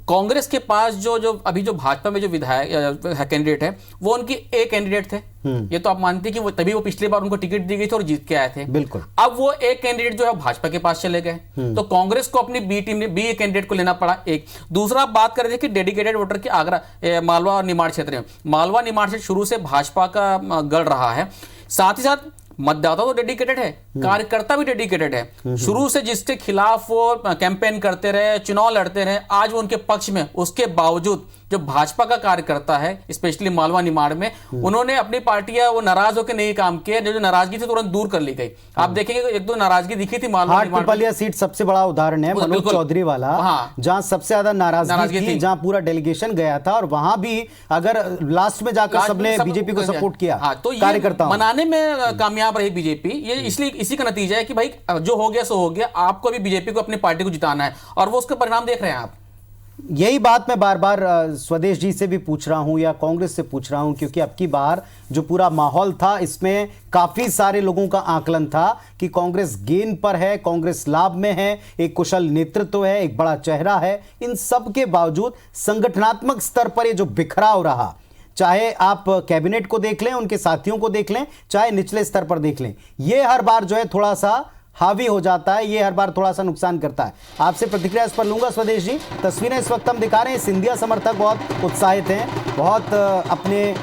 कांग्रेस के पास जो अभी जो भाजपा में जो विधायक कैंडिडेट है वो उनकी एक कैंडिडेट थे, ये तो आप मानते हैं कि तभी वो पिछली बार उनको टिकट दी गई थी और जीत के आए थे। बिल्कुल। अब वो एक कैंडिडेट जो है भाजपा के पास चले गए, तो कांग्रेस को अपनी बी टीम ने बी कैंडिडेट को लेना पड़ा। एक दूसरा बात कर रहे थे कि डेडिकेटेड वोटर की आगरा, मालवा और निमाड़ क्षेत्र में, मालवा निमाड़ क्षेत्र शुरू से भाजपा का गढ़ रहा है, साथ ही साथ मतदाता तो डेडिकेटेड है, कार्यकर्ता भी डेडिकेटेड है। शुरू से जिसके खिलाफ वो कैंपेन करते रहे, चुनाव लड़ते रहे, आज वो उनके पक्ष में, उसके बावजूद जो भाजपा का कार्यकर्ता है स्पेशली मालवा निमाड़ में, उन्होंने अपनी पार्टी वो नाराज होकर नहीं काम किया, जो नाराजगी थी तुरंत दूर कर ली गई। आप देखेंगे एक दो नाराजगी दिखी थी मालवा निमाड़ सीट सबसे बड़ा उदाहरण है, मनोज चौधरी वाला, जहां सबसे ज्यादा नाराजगी थी, जहां पूरा डेलीगेशन गया था और वहां भी अगर लास्ट में जाकर सबने बीजेपी को सपोर्ट किया, तो कार्यकर्ता मनाने में कामयाब रही बीजेपी। ये इसलिए इसी का नतीजा है कि भाई जो हो गया सो हो गया, आपको भी बीजेपी को अपनी पार्टी को जिताना है और वो उसका परिणाम देख रहे हैं आप। यही बात मैं बार बार स्वदेश जी से भी पूछ रहा हूं या कांग्रेस से पूछ रहा हूं, क्योंकि अब की बार जो पूरा माहौल था इसमें काफी सारे लोगों का आकलन था कि कांग्रेस गेंद पर है, कांग्रेस लाभ में है, एक कुशल नेतृत्व है, एक बड़ा चेहरा है। इन सब के बावजूद संगठनात्मक स्तर पर ये जो बिखराव रहा, चाहे आप कैबिनेट को देख लें, उनके साथियों को देख लें, चाहे निचले स्तर पर देख लें, ये हर बार जो है थोड़ा सा हावी हो जाता है, ये हर बार थोड़ा सा नुकसान करता है। आपसे प्रतिक्रिया इस पर लूंगा स्वदेश जी। तस्वीरें इस वक्त हम दिखा रहे हैं, सिंधिया समर्थक बहुत उत्साहित हैं, बहुत अपने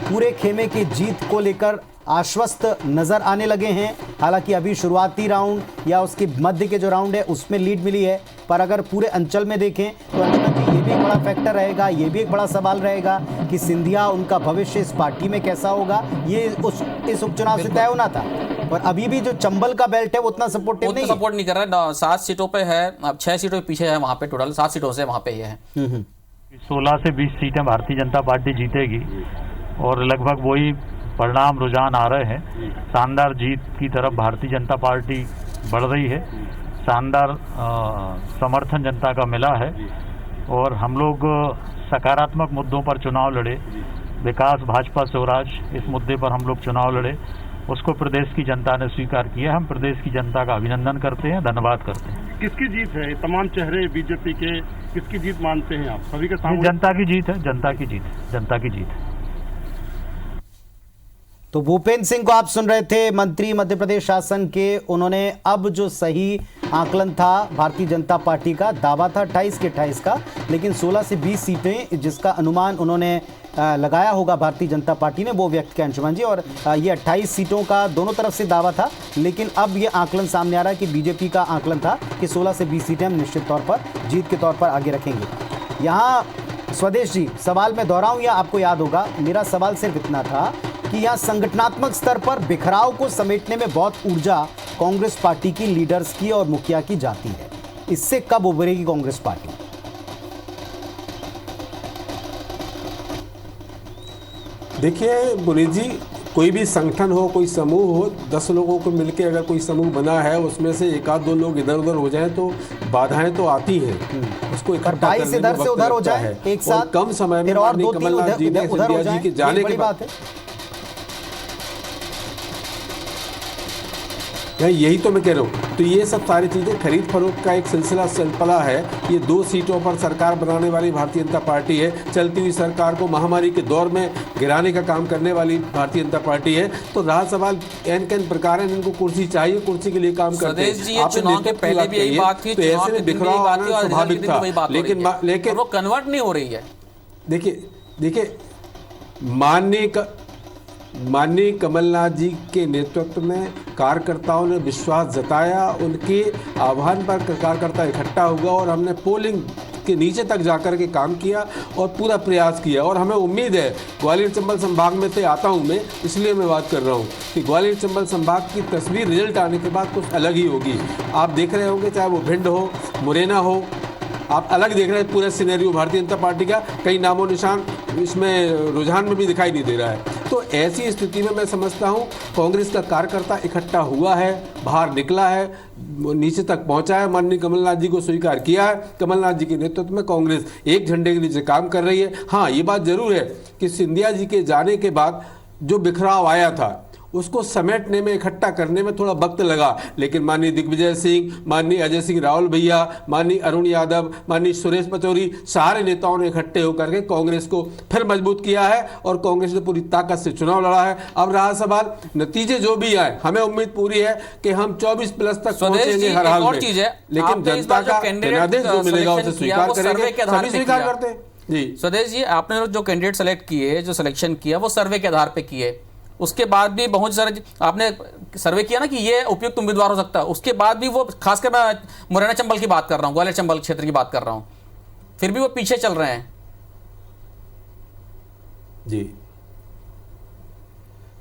पूरे खेमे की जीत को लेकर आश्वस्त नजर आने लगे हैं। हालांकि अभी शुरुआती राउंड या उसके मध्य के जो राउंड है उसमें लीड मिली है, पर अगर पूरे अंचल में देखें तो ये भी एक बड़ा फैक्टर रहेगा, ये भी एक बड़ा सवाल रहेगा कि सिंधिया, उनका भविष्य इस पार्टी में कैसा होगा, ये इस उपचुनाव से तय होना था। पर अभी भी जो चंबल का बेल्ट है वो उतना सपोर्टिव नहीं, सपोर्ट नहीं कर रहा है। 7 सीटों पे है, अब 6 सीटों के पीछे है, वहां पे टोटल 7 सीटों से वहां पे है। 16 से 20 सीटें भारतीय जनता पार्टी जीतेगी और लगभग वही परिणाम रुझान आ रहे हैं। शानदार जीत की तरफ भारतीय जनता पार्टी बढ़ रही है, शानदार समर्थन जनता का मिला है और हम लोग सकारात्मक मुद्दों पर चुनाव लड़े, विकास भाजपा स्वराज, इस मुद्दे पर हम लोग चुनाव लड़े, उसको प्रदेश की जनता ने स्वीकार किया। हम प्रदेश की जनता का अभिनंदन करते हैं, धन्यवाद करते हैं। किसकी जीत है? तमाम चेहरे बीजेपी के, किसकी जीत मानते हैं आप? सभी के सामने जनता की जीत है, जनता की जीत, जनता की जीत। तो भूपेंद्र सिंह को आप सुन रहे थे, मंत्री मध्य प्रदेश शासन के। उन्होंने अब जो सही आकलन था भारतीय जनता पार्टी का, दावा था 28 के 28 का, लेकिन 16 से 20 सीटें जिसका अनुमान उन्होंने लगाया होगा भारतीय जनता पार्टी ने, वो व्यक्त किया अंशुमान जी। और ये 28 सीटों का दोनों तरफ से दावा था, लेकिन अब ये आकलन सामने आ रहा है कि बीजेपी का आकलन था कि 16 से 20 सीटें हम निश्चित तौर पर जीत के तौर पर आगे रखेंगे। यहाँ स्वदेश जी, सवाल मैं दोहराऊं या आपको याद होगा, मेरा सवाल सिर्फ इतना था कि यहाँ संगठनात्मक स्तर पर बिखराव को समेटने में बहुत ऊर्जा कांग्रेस पार्टी की लीडर्स की और मुखिया की जाती है। इससे कब उभरेगी कांग्रेस पार्टी? देखिए पुनीत जी, कोई भी संगठन हो, कोई समूह हो, 10 लोगों को मिलकर अगर कोई समूह बना है, उसमें से एक आध दो लोग इधर उधर हो जाए तो बाधाएं तो आती हैं। उसको इकट्ठा करने में इधर से उधर हो जाए है। एक साथ, कम समय में माननीय कमलनाथ जी ने सिंधिया जी के जाने के बाद, यही तो मैं कह रहा हूँ। तो ये सब सारी चीज़ें खरीद फरोख्त का एक सिलसिला चल पड़ा है। ये 2 सीटों पर सरकार बनाने वाली भारतीय जनता पार्टी है। चलती हुई सरकार को महामारी के दौर में गिराने का काम करने वाली भारतीय जनता पार्टी है। तो रहा सवाल एन प्रकार है, इनको कुर्सी चाहिए, कुर्सी के लिए काम करते हैं। चुनाव के पहले भी यही बात थी, तो ऐसे में बिखराव आना स्वाभाविक था, लेकिन वो कन्वर्ट नहीं हो रही है। देखिए माननीय कमलनाथ जी के नेतृत्व में कार्यकर्ताओं ने विश्वास जताया, उनके आह्वान पर कार्यकर्ता इकट्ठा हुआ और हमने पोलिंग के नीचे तक जाकर के काम किया और पूरा प्रयास किया। और हमें उम्मीद है, ग्वालियर चंबल संभाग में से आता हूं मैं, इसलिए मैं बात कर रहा हूं कि ग्वालियर चंबल संभाग की तस्वीर रिजल्ट आने के बाद कुछ अलग ही होगी। आप देख रहे होंगे, चाहे वो भिंड हो, मुरैना हो, आप अलग देख रहे हैं पूरा सिनेरियो भारतीय जनता पार्टी का। कई नामों निशान इसमें रुझान में भी दिखाई नहीं दे रहा है। तो ऐसी स्थिति में मैं समझता हूं कांग्रेस का कार्यकर्ता इकट्ठा हुआ है, बाहर निकला है, नीचे तक पहुंचा है, माननीय कमलनाथ जी को स्वीकार किया है। कमलनाथ जी के नेतृत्व में कांग्रेस एक झंडे के नीचे काम कर रही है। हाँ, ये बात जरूर है कि सिंधिया जी के जाने के बाद जो बिखराव आया था उसको समेटने में, इकट्ठा करने में थोड़ा वक्त लगा, लेकिन माननीय दिग्विजय सिंह, माननीय अजय सिंह रावल भैया, माननीय अरुण यादव, माननीय सुरेश पचौरी, सारे नेताओं ने इकट्ठे होकर के कांग्रेस को फिर मजबूत किया है और कांग्रेस ने पूरी ताकत से चुनाव लड़ा है। अब रहा सवाल, नतीजे जो भी आए, हमें उम्मीद पूरी है कि हम 24+ तक पहुंचेंगे हर हाल में, लेकिन जनता का जनादेश जो मिलेगा उसे स्वीकार करेंगे, सभी स्वीकार करते हैं। जी स्वदेश जी, आपने जो कैंडिडेट सेलेक्ट किए, जो सिलेक्शन किया, वो सर्वे के आधार पर किए। उसके बाद भी बहुत सारे आपने सर्वे किया ना कि ये उपयुक्त उम्मीदवार हो सकता है, उसके बाद भी वो, खासकर मैं मुरैना चंबल की बात कर रहा हूँ, ग्वालियर चंबल क्षेत्र की बात कर रहा हूँ, फिर भी वो पीछे चल रहे हैं। जी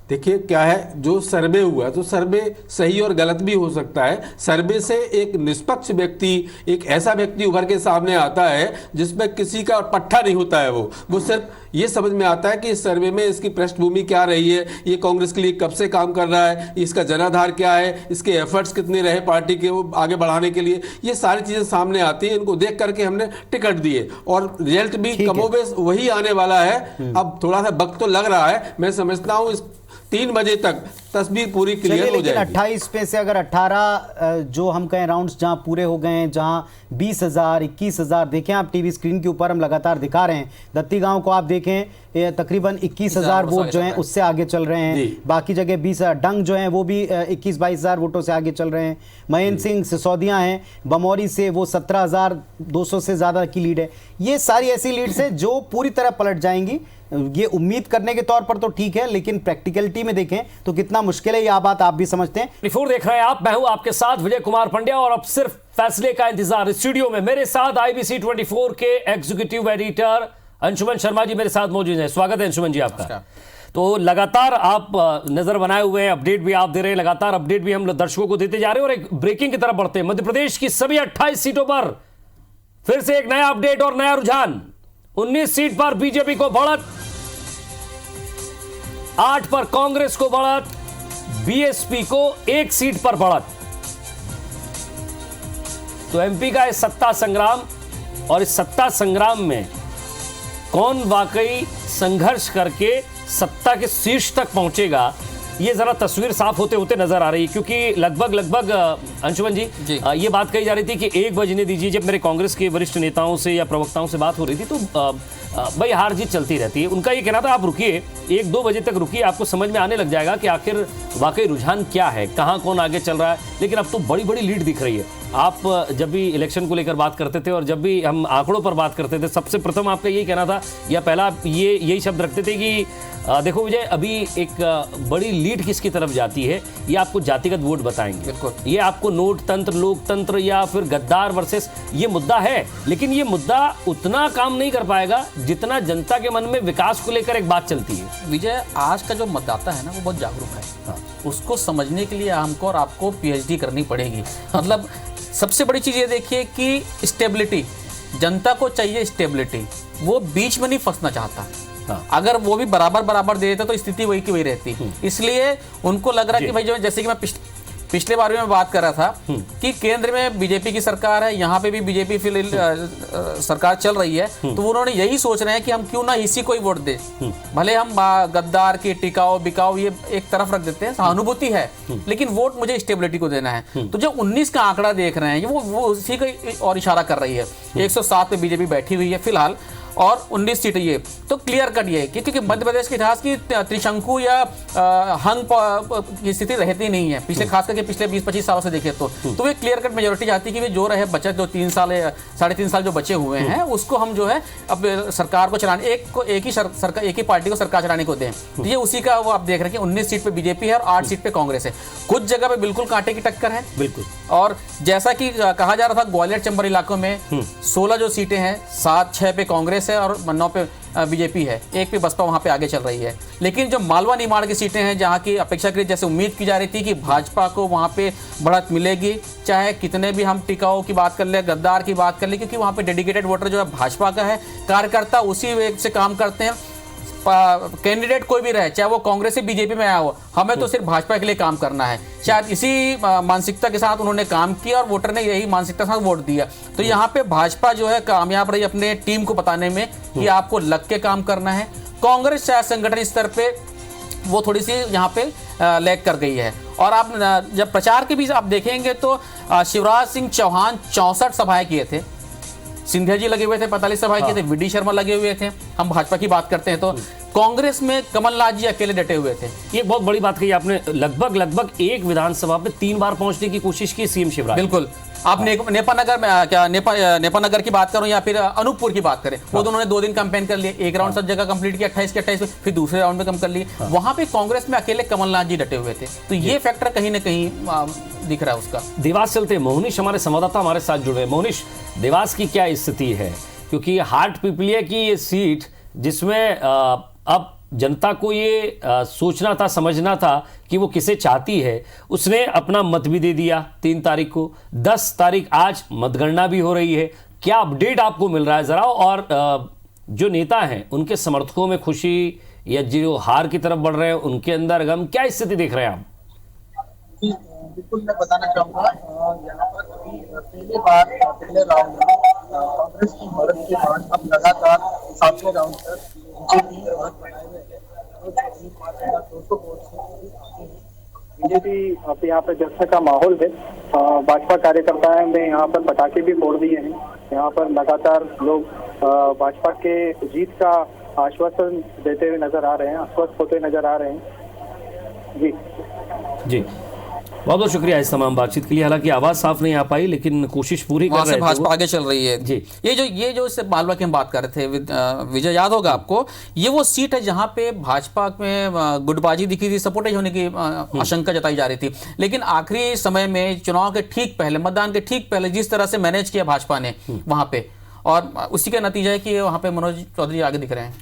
देखिए क्या है, जो सर्वे हुआ तो सर्वे सही और गलत भी हो सकता है। सर्वे से एक निष्पक्ष व्यक्ति, एक ऐसा व्यक्ति उभर के सामने आता है जिसमें किसी का पट्टा नहीं होता है। वो सिर्फ ये समझ में आता है कि इस सर्वे में इसकी पृष्ठभूमि क्या रही है, ये कांग्रेस के लिए कब से काम कर रहा है, इसका जनाधार क्या है, इसके एफर्ट्स कितने रहे पार्टी के वो आगे बढ़ाने के लिए, ये सारी चीजें सामने आती हैं। इनको देख करके हमने टिकट दिए और रिजल्ट भी कमोबेश वही आने वाला है। अब थोड़ा सा वक्त तो लग रहा है, मैं समझता हूँ इस 3 बजे तक तस्वीर पूरी क्लियर हो जाएगी। 28 पे से अगर 18 जो हम कहें राउंड्स जहां पूरे हो गए हैं, जहां 20,000 21,000 देखें आप टीवी स्क्रीन के ऊपर हम लगातार दिखा रहे हैं। दत्ती गांव को आप देखें, तकरीबन 21,000 वोट जो हैं उससे आगे चल रहे हैं। बाकी जगह 20,000, डंग जो हैं वो भी 21-22,000 वोटों से आगे चल रहे हैं। महेंद्र सिंह सिसोदिया हैं बमौरी से, वो 17,200 से ज्यादा की लीड है। ये सारी ऐसी लीड्स हैं जो पूरी तरह पलट जाएंगी। ये उम्मीद करने के तौर पर तो ठीक है, लेकिन प्रैक्टिकलिटी में देखें तो कितना मुश्किल है, यह बात आप भी समझते हैं। रिपोर्ट देख रहे हैं आप, मैं हूं आपके साथ विजय कुमार पंड्या और अब सिर्फ फैसले का इंतजार। स्टूडियो में मेरे साथ IBC 24 के एग्जीक्यूटिव एडिटर अंशुमन शर्मा जी मेरे साथ मौजूद हैं। स्वागत है अंशुमन जी आपका। तो लगातार आप नजर बनाए हुए हैं, अपडेट भी आप दे रहे हैं, लगातार अपडेट भी हम दर्शकों को देते जा रहे हैं और एक ब्रेकिंग की तरफ बढ़ते हैं। मध्य प्रदेश की सभी 28 सीटों पर फिर से एक नया अपडेट और नया रुझान। 19 सीट पर बीजेपी को बढ़त, 8 पर कांग्रेस को बढ़त, बीएसपी को 1 सीट पर बढ़त। तो एमपी का इस सत्ता संग्राम और इस सत्ता संग्राम में कौन वाकई संघर्ष करके सत्ता के शीर्ष तक पहुंचेगा, ये जरा तस्वीर साफ होते होते नजर आ रही है। क्योंकि लगभग अंशुमन जी ये बात कही जा रही थी कि 1 बजने दीजिए। जब मेरे कांग्रेस के वरिष्ठ नेताओं से या प्रवक्ताओं से बात हो रही थी तो भाई हार जीत चलती रहती है। उनका ये कहना था आप रुकिए, 1-2 बजे तक रुकिए, आपको समझ में आने लग जाएगा कि आखिर वाकई रुझान क्या है, कहां कौन आगे चल रहा है। लेकिन अब तो बड़ी बड़ी लीड दिख रही है। आप जब भी इलेक्शन को लेकर बात करते थे और जब भी हम आंकड़ों पर बात करते थे, सबसे प्रथम आपका यही कहना था या पहला यही शब्द रखते थे कि देखो विजय, अभी एक बड़ी लीड किसकी तरफ जाती है, ये आपको जातिगत वोट बताएंगे। ये आपको नोट तंत्र, लोकतंत्र या फिर गद्दार वर्सेस ये मुद्दा है, लेकिन ये मुद्दा उतना काम नहीं कर पाएगा जितना जनता के मन में विकास को लेकर एक बात चलती है। विजय, आज का जो मतदाता है ना वो बहुत जागरूक है। उसको समझने के लिए हमको और आपको पीएचडी करनी पड़ेगी। मतलब सबसे बड़ी चीज़ ये देखिए कि स्टेबिलिटी, जनता को चाहिए स्टेबिलिटी, वो बीच में नहीं फंसना चाहता। अगर वो भी बराबर बराबर दे देता तो स्थिति वही की वही रहती। इसलिए उनको लग रहा है कि भाई जो, जैसे कि मैं पिछले बार भी मैं बात कर रहा था कि केंद्र में बीजेपी की सरकार है, यहाँ पे भी बीजेपी सरकार चल रही है, तो उन्होंने यही सोच रहे हैं कि हम क्यों ना इसी को ही वोट दे, भले हम गद्दार की टिकाऊ बिकाऊ ये एक तरफ रख देते हैं, सहानुभूति है, लेकिन वोट मुझे स्टेबिलिटी को देना है। तो जो 19 का आंकड़ा देख रहे हैं वो उसी का और इशारा कर रही है। 107 पे बीजेपी बैठी हुई है फिलहाल और 19 सीटें ये तो क्लियर कट ये है क्योंकि मध्य प्रदेश के इतिहास की त्रिशंकु या हंग की स्थिति रहती नहीं है पिछले, खास करके पिछले 20-25 सालों से देखें तो वे क्लियर कट मेजोरिटी चाहती है कि वे जो रहे बचत जो 3 साल 3.5 साल जो बचे हुए हैं उसको हम जो है अब सरकार को चलाने एक ही पार्टी को सरकार चलाने को दें। तो ये उसी का वो आप देख रहे हैं कि 19 सीट पे बीजेपी है और 8 सीट पे कांग्रेस है। कुछ जगह पे बिल्कुल कांटे की टक्कर है बिल्कुल, और जैसा कि कहा जा रहा था ग्वालियर चंबल इलाकों में 16 जो सीटें हैं 7-6 पे कांग्रेस है और 9 पे बीजेपी है, 1 पे बसपा वहां पे आगे चल रही है। लेकिन जो मालवा निमाड़ की सीटें हैं जहां की अपेक्षाकृत जैसे उम्मीद की जा रही थी कि भाजपा को वहां पे बढ़त मिलेगी, चाहे कितने भी हम टिकाऊ की बात कर ले, गद्दार की बात कर ले, क्योंकि वहां पे डेडिकेटेड वोटर जो है भाजपा का है, कार्यकर्ता उसी वे से काम करते हैं। कैंडिडेट कोई भी रहे, चाहे वो कांग्रेस से बीजेपी में आया हो, हमें तो सिर्फ भाजपा के लिए काम करना है। शायद इसी मानसिकता के साथ उन्होंने काम किया और वोटर ने यही मानसिकता के साथ वोट दिया। तो यहाँ पे भाजपा जो है कामयाब रही अपने टीम को बताने में कि आपको लग के काम करना है। कांग्रेस शायद संगठन स्तर पे वो थोड़ी सी यहाँ पे लैग कर गई है। और आप जब प्रचार के बीच आप देखेंगे तो शिवराज सिंह चौहान 64 सभाएं किए थे, सिंधिया जी लगे हुए थे 45 सभाएं किए थे, वी.डी. शर्मा लगे हुए थे। हम भाजपा की बात करते हैं तो कांग्रेस में कमलनाथ जी अकेले डटे हुए थे। ये बहुत बड़ी बात कही आपने, लगभग एक विधानसभा पे 3 बार पहुंचने की कोशिश की सीएम शिवराज। बिल्कुल, आप नेपानगर में क्या नेपानगर की बात करूं या फिर अनूपपुर की बात करें, वो दोनों ने 2 दिन कैंपेन कर लिए, एक राउंड सब जगह कंप्लीट किया 28 के 28 में, फिर दूसरे राउंड में कम कर लिए। वहां पे कांग्रेस में अकेले कमलनाथ जी डटे हुए थे। तो ये फैक्टर कहीं ना कहीं दिख रहा है उसका। देवास चलते, मोहनिश हमारे संवाददाता हमारे साथ जुड़े हैं। मोहनिश, देवास की क्या स्थिति है? क्योंकि हाट पिपलिया की ये सीट जिसमें अब जनता को ये सोचना था, समझना था कि वो किसे चाहती है, उसने अपना मत भी दे दिया 3 तारीख को। 10 तारीख आज मतगणना भी हो रही है। क्या अपडेट आपको मिल रहा है जरा? और जो नेता हैं उनके समर्थकों में खुशी या जो हार की तरफ बढ़ रहे हैं उनके अंदर गम, क्या स्थिति देख रहे हैं आप? बिल्कुल, मैं बताना चाहूंगा यहाँ पर अभी पहले राउंड में कांग्रेस की बढ़त के बाद अब लगातार 7वें राउंड तक बीजेपी अब यहाँ पे जश्न का माहौल है। भाजपा कार्यकर्ताओं ने यहाँ पर पटाखे भी फोड़ दिए हैं। यहाँ पर लगातार लोग भाजपा के जीत का आश्वासन देते हुए नजर आ रहे हैं, आश्वस्त होते नजर आ रहे हैं। जी बहुत बहुत शुक्रिया इस तमाम बातचीत के लिए। हालांकि आवाज साफ नहीं आ पाई लेकिन कोशिश पूरी कर रहे थे। भाजपा आगे चल रही है जी। ये जो इससे मालवा की हम बात कर रहे थे, विजय याद होगा आपको, ये वो सीट है जहां पे भाजपा में गुटबाजी दिखी थी, सपोर्टेज होने की आशंका जताई जा रही थी। लेकिन आखिरी समय में चुनाव के ठीक पहले, मतदान के ठीक पहले जिस तरह से मैनेज किया भाजपा ने वहां पे, और उसी का नतीजा है कि वहां पे मनोज चौधरी आगे दिख रहे हैं।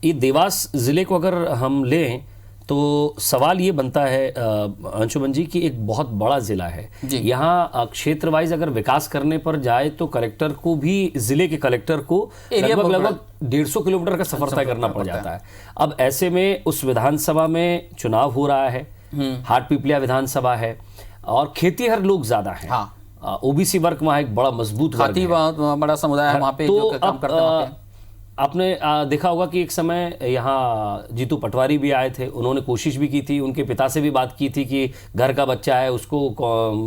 ये देवास जिले को अगर हम लें तो सवाल ये बनता है अंशुमन जी कि एक बहुत बड़ा जिला है, यहाँ क्षेत्र वाइज अगर विकास करने पर जाए तो कलेक्टर को भी, जिले के कलेक्टर को लगभग 150 किलोमीटर का सफर तय करना पड़ जाता है। अब ऐसे में उस विधानसभा में चुनाव हो रहा है, हाट पिपलिया विधानसभा है और खेतीहर लोग ज्यादा है। ओबीसी वर्ग वहाँ एक बड़ा मजबूत बड़ा समुदाय है वहाँ पे जो काम करता है। आपने देखा होगा कि एक समय यहाँ जीतू पटवारी भी आए थे, उन्होंने कोशिश भी की थी, उनके पिता से भी बात की थी कि घर का बच्चा है उसको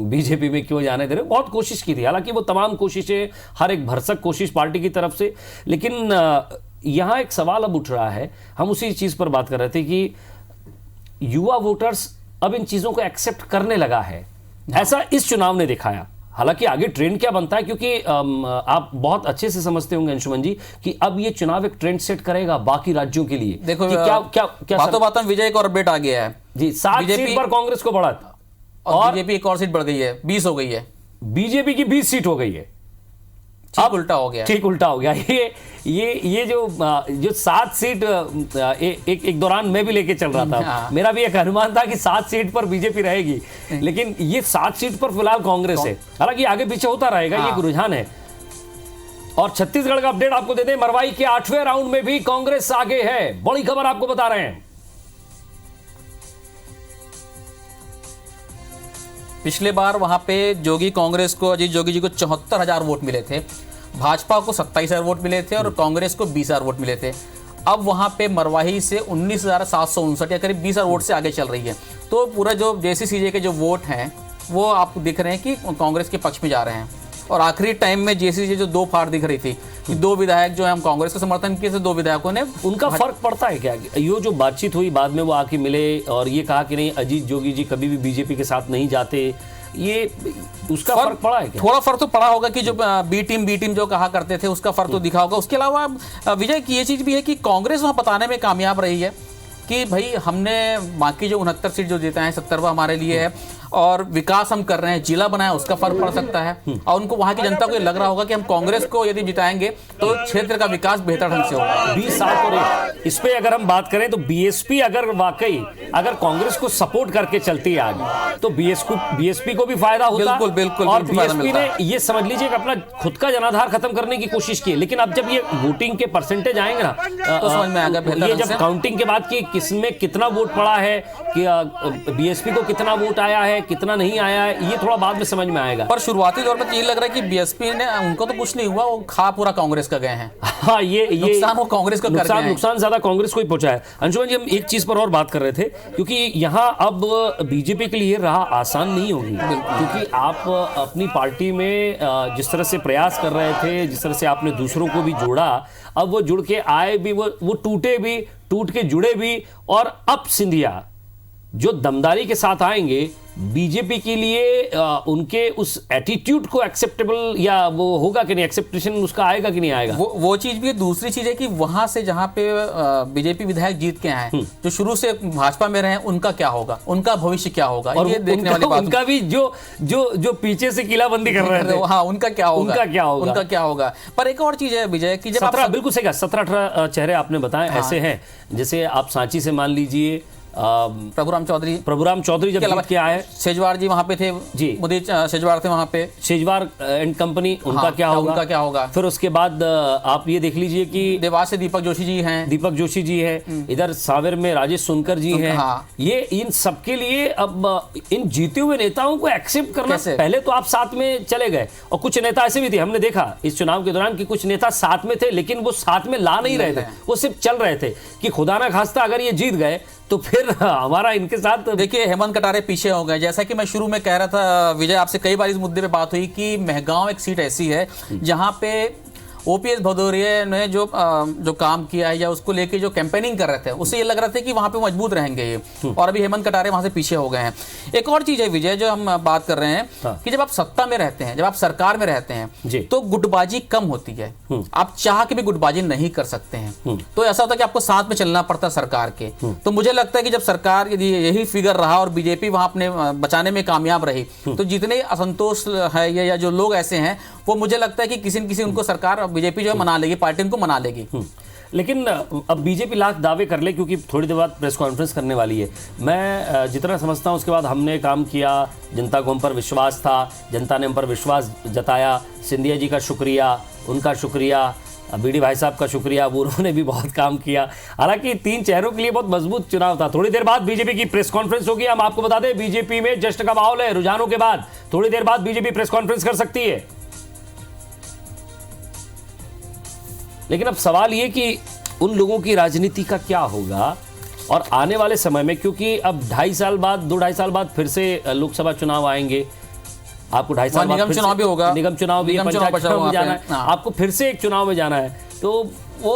बीजेपी में क्यों जाने दे रहे, बहुत कोशिश की थी। हालांकि वो तमाम कोशिशें, हर एक भरसक कोशिश पार्टी की तरफ से, लेकिन यहाँ एक सवाल अब उठ रहा है, हम उसी चीज़ पर बात कर रहे थे कि युवा वोटर्स अब इन चीज़ों को एक्सेप्ट करने लगा है, ऐसा इस चुनाव ने दिखाया। हालांकि आगे ट्रेंड क्या बनता है, क्योंकि आप बहुत अच्छे से समझते होंगे अंशुमन जी कि अब ये चुनाव एक ट्रेंड सेट करेगा बाकी राज्यों के लिए। देखो कि क्या बातों में विजय एक और अपडेट आ गया है जी, 7 सीट पर कांग्रेस को बढ़ा था और बीजेपी एक और सीट बढ़ गई है, 20 हो गई है। बीजेपी की 20 सीट हो गई है। ठीक उल्टा हो गया। ठीक उल्टा हो गया। ये जो 7 सीट एक दौरान मैं भी लेके चल रहा था, मेरा भी एक अनुमान था कि 7 सीट पर बीजेपी रहेगी, लेकिन ये 7 सीट पर फिलहाल कांग्रेस है। हालांकि आगे पीछे होता रहेगा, ये एक रुझान है। और छत्तीसगढ़ का अपडेट आपको दे दें, मरवाई के 8वें राउंड में भी कांग्रेस आगे है। बड़ी खबर आपको बता रहे हैं। पिछले बार वहां पे जोगी कांग्रेस को, अजीत जोगी जी को 74,000 वोट मिले थे, भाजपा को 27,000 वोट मिले थे और कांग्रेस को 20,000 वोट मिले थे। अब वहां पे मरवाही से 19,759 या करीब 20,000 वोट से आगे चल रही है। तो पूरा जो जेसीसीजे के जो वोट हैं वो आपको दिख रहे हैं कि कांग्रेस के पक्ष में जा रहे हैं। और आखिरी टाइम में जेसीसीजे जो 2 फाड़ दिख रही थी कि 2 विधायक जो है हम कांग्रेस का समर्थन किए थे, 2 विधायकों ने, उनका फर्क पड़ता है क्या? ये जो बातचीत हुई बाद में वो आके मिले और ये कहा कि नहीं अजीत जोगी जी कभी भी बीजेपी के साथ नहीं जाते, ये उसका फर्क पड़ा है क्या? थोड़ा फर्क तो पड़ा होगा कि जो बी टीम जो कहा करते थे उसका फर्क तो दिखा होगा। उसके अलावा विजय की ये चीज भी है कि कांग्रेस वहां बताने में कामयाब रही है कि भाई हमने बाकी जो 69 सीट जो जीता है 70वां हमारे लिए है और विकास हम कर रहे हैं, जिला बनाया, उसका फर्क पड़ सकता है। और उनको वहां की जनता को ये लग रहा होगा कि हम कांग्रेस को यदि जिताएंगे तो क्षेत्र का विकास बेहतर ढंग से होगा। 20 साल और इस पे अगर हम बात करें तो बीएसपी अगर वाकई अगर कांग्रेस को सपोर्ट करके चलती है आगे तो बीएसपी को भी फायदा होता है। बिल्कुल। और बीएसपी ने ये समझ लीजिए कि अपना खुद का जनाधार खत्म करने की कोशिश की, लेकिन अब जब ये वोटिंग के परसेंटेज आएंगे ना तो समझ में आएगा। ये जब काउंटिंग के बाद कि किसमें कितना वोट पड़ा है, कि बीएसपी को कितना वोट आया है, कितना नहीं आया है, ये थोड़ा बाद में समझ में आएगा। पर शुरुआती दौर में तो ये लग रहा है कि बीएसपी ने, उनको तो कुछ नहीं हुआ, वो खा पूरा कांग्रेस का गए हैं। हाँ, ये नुकसान वो कांग्रेस को नुकसान ज्यादा कांग्रेस को ही पहुंचा है। अंशुमन जी, हम एक चीज पर और बात कर रहे थे क्योंकि यहाँ अब बीजेपी के लिए राह आसान नहीं होगी, क्योंकि आप अपनी पार्टी में जिस तरह से प्रयास कर रहे थे, जिस तरह से आपने दूसरों को भी जोड़ा, अब वो जुड़ के आए भी, वो टूटे भी, टूट के जुड़े भी। और अब सिंधिया जो दमदारी के साथ आएंगे बीजेपी के लिए, उनके उस एटीट्यूड को एक्सेप्टेबल या वो होगा कि नहीं, एक्सेप्टेशन उसका आएगा कि नहीं आएगा, वो चीज भी है। दूसरी चीज है कि वहां से जहां पे बीजेपी विधायक जीत के आए, जो शुरू से भाजपा में रहे, उनका क्या होगा, उनका भविष्य क्या होगा, और ये देखने वाली बात। उनका भी जो पीछे से किलाबंदी कर रहे थे, हाँ, उनका क्या होगा। पर एक और चीज है विजय की, जब 17 बिल्कुल सही कहा, 17-18 चेहरे आपने बताए ऐसे हैं, जैसे आप सांची से मान लीजिए प्रभुराम चौधरी जब जीत के आए, शेजवार जी वहां पे थे जी, मुदीर शेजवार थे वहां पे, शेजवार एंड कंपनी, उनका क्या होगा। फिर उसके बाद आप ये देख लीजिए कि देवास से दीपक जोशी जी हैं, इधर सावेर में राजेश सुनकर जी हैं। ये इन सबके लिए अब इन जीते हुए नेताओं को एक्सेप्ट करना, पहले तो आप साथ में चले गए और कुछ नेता ऐसे भी थे, हमने देखा इस चुनाव के दौरान कि कुछ नेता साथ में थे लेकिन वो साथ में ला नहीं रहे थे, वो सिर्फ चल रहे थे कि खुदा ना खास्ता अगर ये जीत गए तो फिर हमारा इनके साथ। देखिए, हेमंत कटारे पीछे हो गए। जैसा कि मैं शुरू में कह रहा था विजय, आपसे कई बार इस मुद्दे पे बात हुई कि मेहगांव एक सीट ऐसी है जहां पे ओपीएस भदौरिया ने जो काम किया है या उसको लेके जो कैंपेनिंग कर रहे थे, उससे ये लग रहा था कि वहां पे मजबूत रहेंगे ये, और अभी हेमंत कटारे वहां से पीछे हो गए हैं। एक और चीज है विजय, जो हम बात कर रहे हैं कि जब आप सत्ता में रहते हैं, जब आप सरकार में रहते हैं, तो गुटबाजी कम होती है। आप चाह के भी गुटबाजी नहीं कर सकते हैं, तो ऐसा होता है कि आपको साथ में चलना पड़ता है सरकार के। तो मुझे लगता है कि जब सरकार यदि यही फिगर रहा और बीजेपी वहां अपने बचाने में कामयाब रही, तो जितने असंतोष है या जो लोग ऐसे हैं, वो मुझे लगता है कि किसी न किसी उनको सरकार बीजेपी जो है मना लेगी, पार्टी उनको मना लेगी। लेकिन अब बीजेपी लाख दावे कर ले, क्योंकि थोड़ी देर बाद प्रेस कॉन्फ्रेंस करने वाली है। मैं जितना समझता हूं उसके बाद हमने काम किया, जनता को हम पर विश्वास था, जनता ने हम पर विश्वास जताया। सिंधिया जी का शुक्रिया, उनका शुक्रिया, बीडी भाई साहब का शुक्रिया, वो उन्होंने भी बहुत काम किया। हालांकि 3 चेहरों के लिए बहुत मजबूत चुनाव था। थोड़ी देर बाद बीजेपी की प्रेस कॉन्फ्रेंस होगी। हम आपको बता दें बीजेपी में जश्न का माहौल है। रुझानों के बाद थोड़ी देर बाद बीजेपी प्रेस कॉन्फ्रेंस कर सकती है। लेकिन अब सवाल ये कि उन लोगों की राजनीति का क्या होगा और आने वाले समय में, क्योंकि अब 2.5 साल बाद 2-2.5 साल बाद फिर से लोकसभा चुनाव आएंगे, आपको 2.5 साल बाद निगम चुनाव भी होगा, निगम चुनाव भी, पंचायत चुनाव में जाना है, आपको फिर से एक चुनाव में जाना है। तो वो